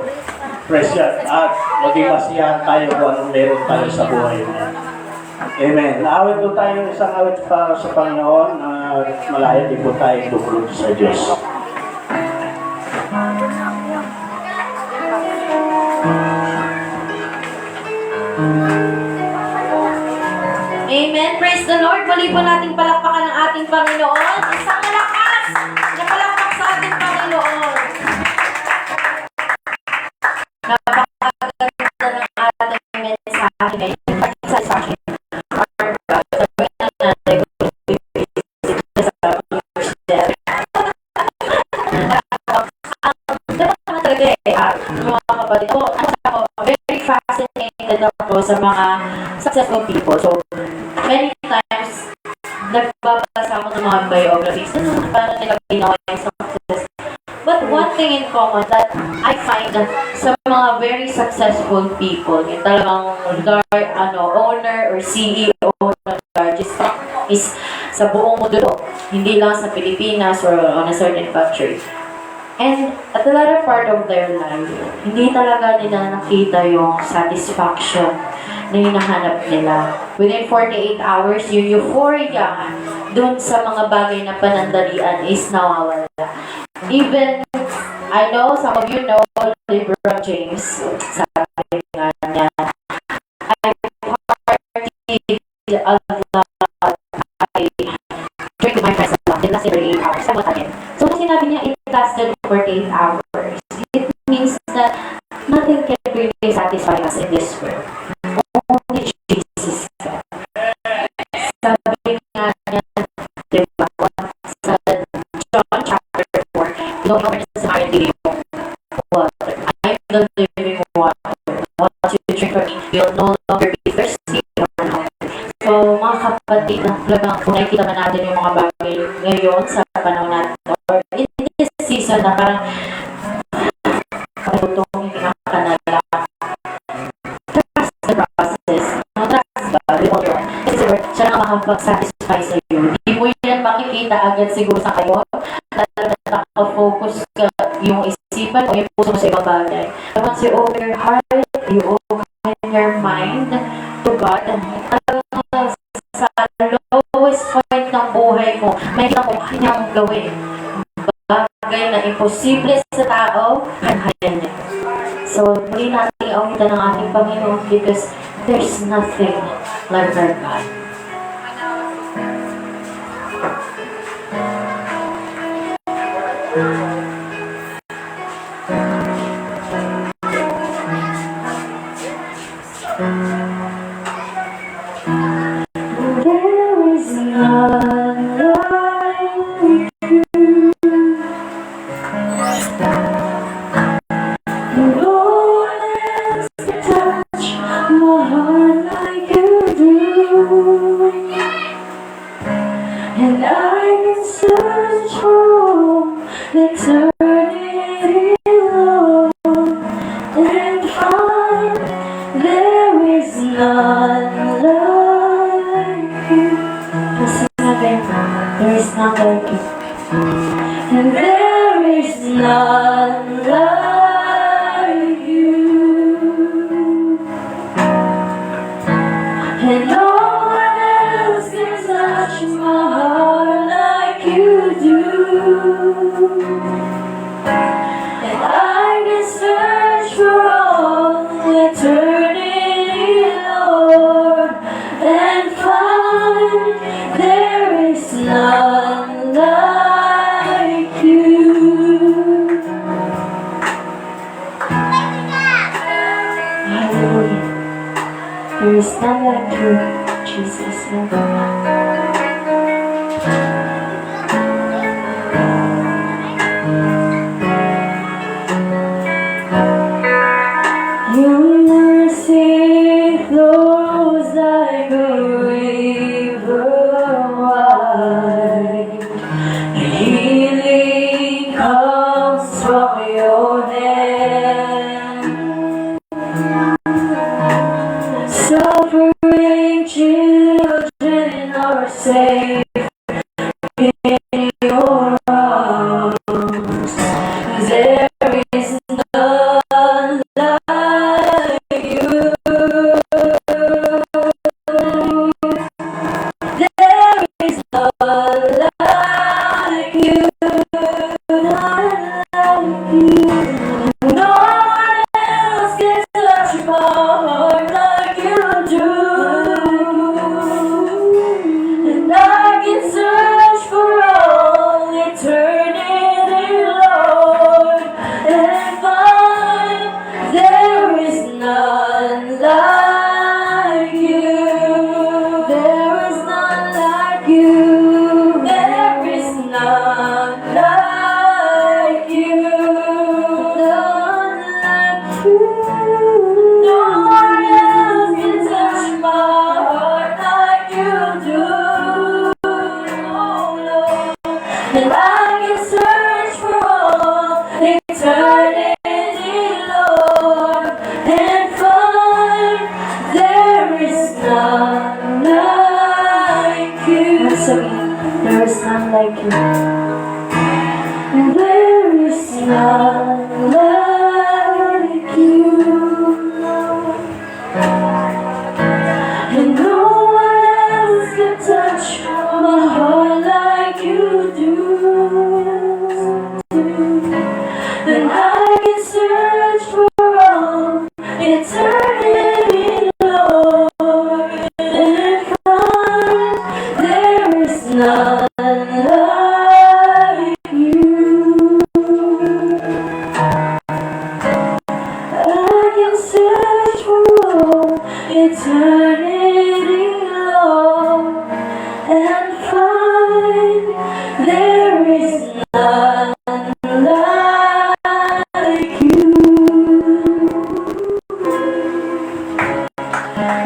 [SPEAKER 6] Praise God. At maging masiyahan tayo kung anong meron tayo sa buhay na. Amen. Naawit po tayo isang awit para sa Panginoon at malayo din po tayong dumulong sa Diyos.
[SPEAKER 2] Amen. Praise the Lord. Muli po nating palakpakan ang ating Panginoon. Isang malakas na palakpak sa ating Panginoon. Napakaganda ng ating mensahe ngayon. Sa akin. Mga kapatid ko, very fascinated ako sa mga successful people. So, many times, nagbabasa ako ng mga biographies na paano nila ginawa yung success. But one thing in common that I find that sa mga very successful people, yung talagang owner or CEO ng largest company is sa buong mundo, hindi lang sa Pilipinas or on a certain country. And at the latter part of their life, hindi talaga nila nakita yung satisfaction na hinahanap nila. Within 48 hours, yung euphoria dun sa mga bagay na panandalian is nawawala. Even, I know, some of you know LeBron James. Sabi nga niya, I party a lot. I drink with my friends a lot. It lasted 48 hours. So, sinabi niya, it lasted 48 hours. It means that nothing can really satisfy us in this world. Only Jesus can. Sabi nga niya, diba, sa John chapter 4, don't know necessarily yung water. I am the living water. Once you drink from me, you'll no longer be thirsty or hungry. So, mga kapatid, talagang kung nakikita man natin yung mga bagay ngayon sa panahon natin, or in this season na parang itong hinakanala. Trust the process. No, trust God with all your heart. Kasi siya na makapag-satisfy sa iyo. Hindi mo yan makikita agad siguro sa kayo. Talagang nakafocus ka yung isipan o yung puso mo sa ibang bagay. But once you open your heart, you open your mind to God, talagang sa lowest point ng buhay mo, may kita mo kanyang gawin. Bagay na imposible sa tao, kanayan niya. So, muli natin awitan ng ating Panginoon because there's nothing like our God. There is none like you. No one else can touch my heart like you do. And I can search for eternity, Lord, and find there is none like you. Kasi there is none like you. And there is none like you. And no one else can touch my heart like you do. And I can search for all eternity, Lord, and find there is none like you. Hallelujah. There is none like you, Jesus. Your mercy flows like a river wide. Healing comes from your hand. Suffering children are safe in your arms. There is none like you. There is none like you. None like you. No one else can touch my heart like you do. And I can search for all eternity, Lord, and find there is none like you. There is none like you. There is none like you. None like you. No one else can touch my heart like you do. Oh, Lord. And I can search for all eternity, Lord, and find there is none like you. Once again, there is none like you. There is none like you. And no one else can touch my heart like you do. And I can search for all eternity, Lord, and find there is none like you. I can search for all eternity, Lord, and find there is none like you.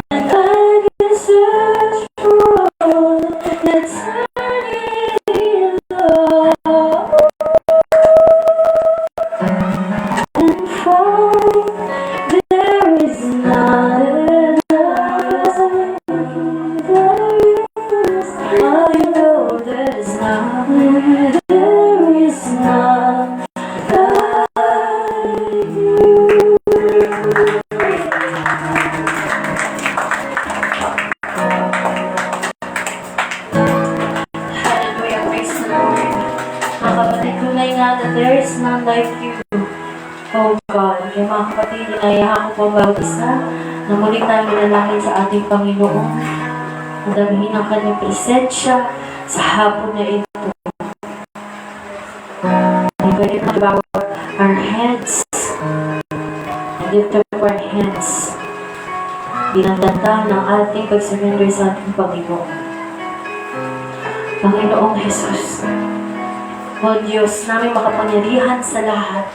[SPEAKER 2] And I can search for all eternity, Lord, and find there is none like you. I know there is none. There is none like you. Hallelujah, praise the Lord. Mga kapatid, tunay nga na there is none like you. Oh God, kaya mga kapatid, inayahan ko po bawat isa na muli tayo manalangin sa ating Panginoon. Madamihin ang kanyang presensya sa hapon na ito. Pwede na bow our heads and lift up our hands bilang tanda ng ating pag-surrender sa ating Panginoon. Panginoong Jesus, O Diyos, namin makapangyarihan sa lahat,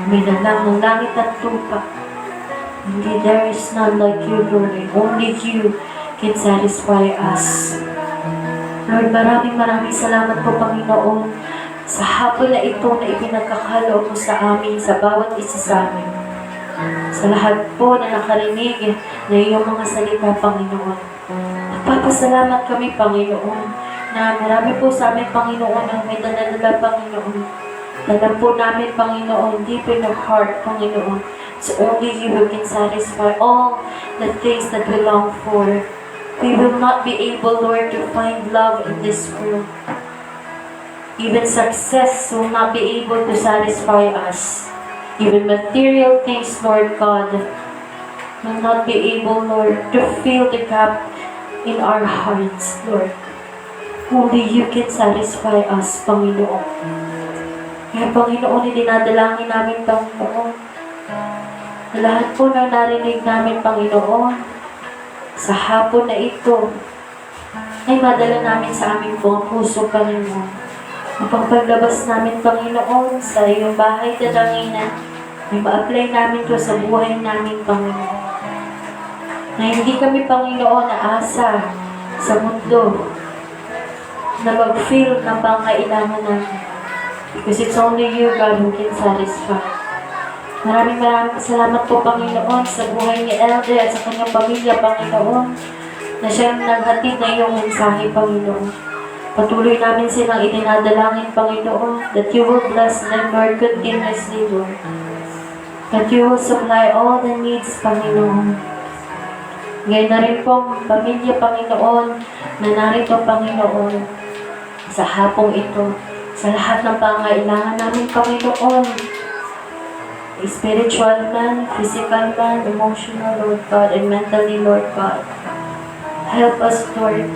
[SPEAKER 2] minalang ng langit at lupa. Indeed, there is none like you, Lord, and only you can satisfy us. Lord, maraming salamat po, Panginoon, sa hapon na ito na ipinagkakaloob mo sa amin, sa bawat isa sa amin. Sa lahat po na nakarinig na iyong mga salita, Panginoon. Nagpapasalamat kami, Panginoon, na marami po sa amin, Panginoon, ang may daladala, Panginoon. Alam po namin, Panginoon, deep in our heart, Panginoon, it's only you who can satisfy all the things that we long for. We will not be able, Lord, to find love in this world. Even success will not be able to satisfy us. Even material things, Lord God, will not be able, Lord, to fill the gap in our hearts, Lord. Only you can satisfy us, Panginoon. Kaya, Panginoon, dinadalangin namin, Panginoon, lahat po na narinig namin, Panginoon, sa hapon na ito ay madala namin sa aming buong puso, Panginoon. Upang paglabas namin, Panginoon, sa iyong bahay tadanginan, ay ma-apply namin to sa buhay namin, Panginoon. Na hindi kami, Panginoon, naasa sa mundo na mag-feel ng pangailangan namin. Because it's only you, God, who can satisfy. Maraming salamat po, Panginoon, sa buhay ni Elder at sa kanyang pamilya, Panginoon, na siyang naghatid na iyong mensahe, Panginoon. Patuloy namin silang itinadalangin, Panginoon, that you will bless them, Lord, continuously, Lord. That you will supply all the needs, Panginoon. Ngayon na rin po, pamilya, Panginoon, na narito, Panginoon, sa hapong ito, sa lahat ng pangailangan namin, Panginoon, spiritual man, physical man, emotional, Lord God, and mentally, Lord God. Help us, Lord,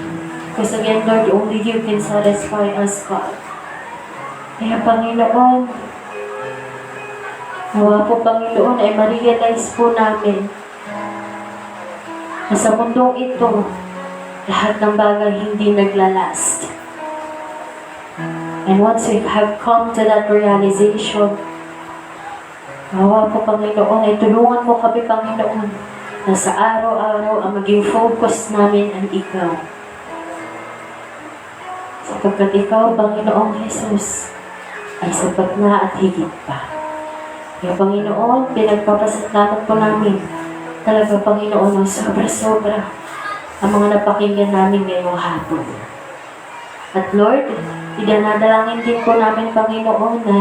[SPEAKER 2] because again, Lord, only you can satisfy us, God. Kaya, Panginoon, nawa po, Panginoon, ay ma-realize po namin na sa mundong ito, lahat ng bagay hindi naglalast. And once we have come to that realization, nawa po, Panginoon, ay tulungan mo kami, Panginoon, na sa araw-araw ang maging focus namin ang ikaw. Sapagkat ikaw, Panginoong Jesus, ay sapat na at higit pa. Kaya, Panginoon, pinagpapasalamat po namin talaga, Panginoon, ng sobra-sobra ang mga napakinggan namin ngayong hapon. At Lord, idinadalangin din po namin, Panginoon, na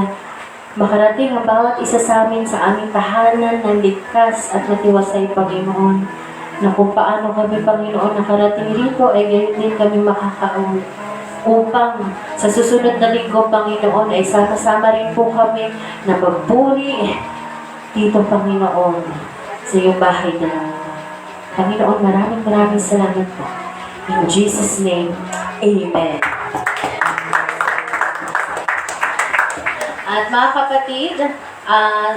[SPEAKER 2] makarating ang bawat isa sa amin sa aming tahanan ng ligtas at matiwasay, Panginoon. Na kung paano kami, Panginoon, nakarating rito, ay gayon din kami makakauwi. Upang sa susunod na linggo, Panginoon, ay sama-sama rin po kami na magpuri dito, Panginoon, sa iyong bahay na lang. Panginoon, maraming salamat po. In Jesus' name, Amen. At mga kapatid,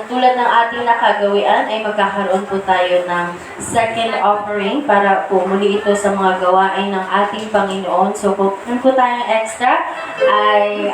[SPEAKER 2] tulad ng ating nakagawian ay magkakaroon po tayo ng second offering para po muli ito sa mga gawain ng ating Panginoon. So kung po tayong extra ay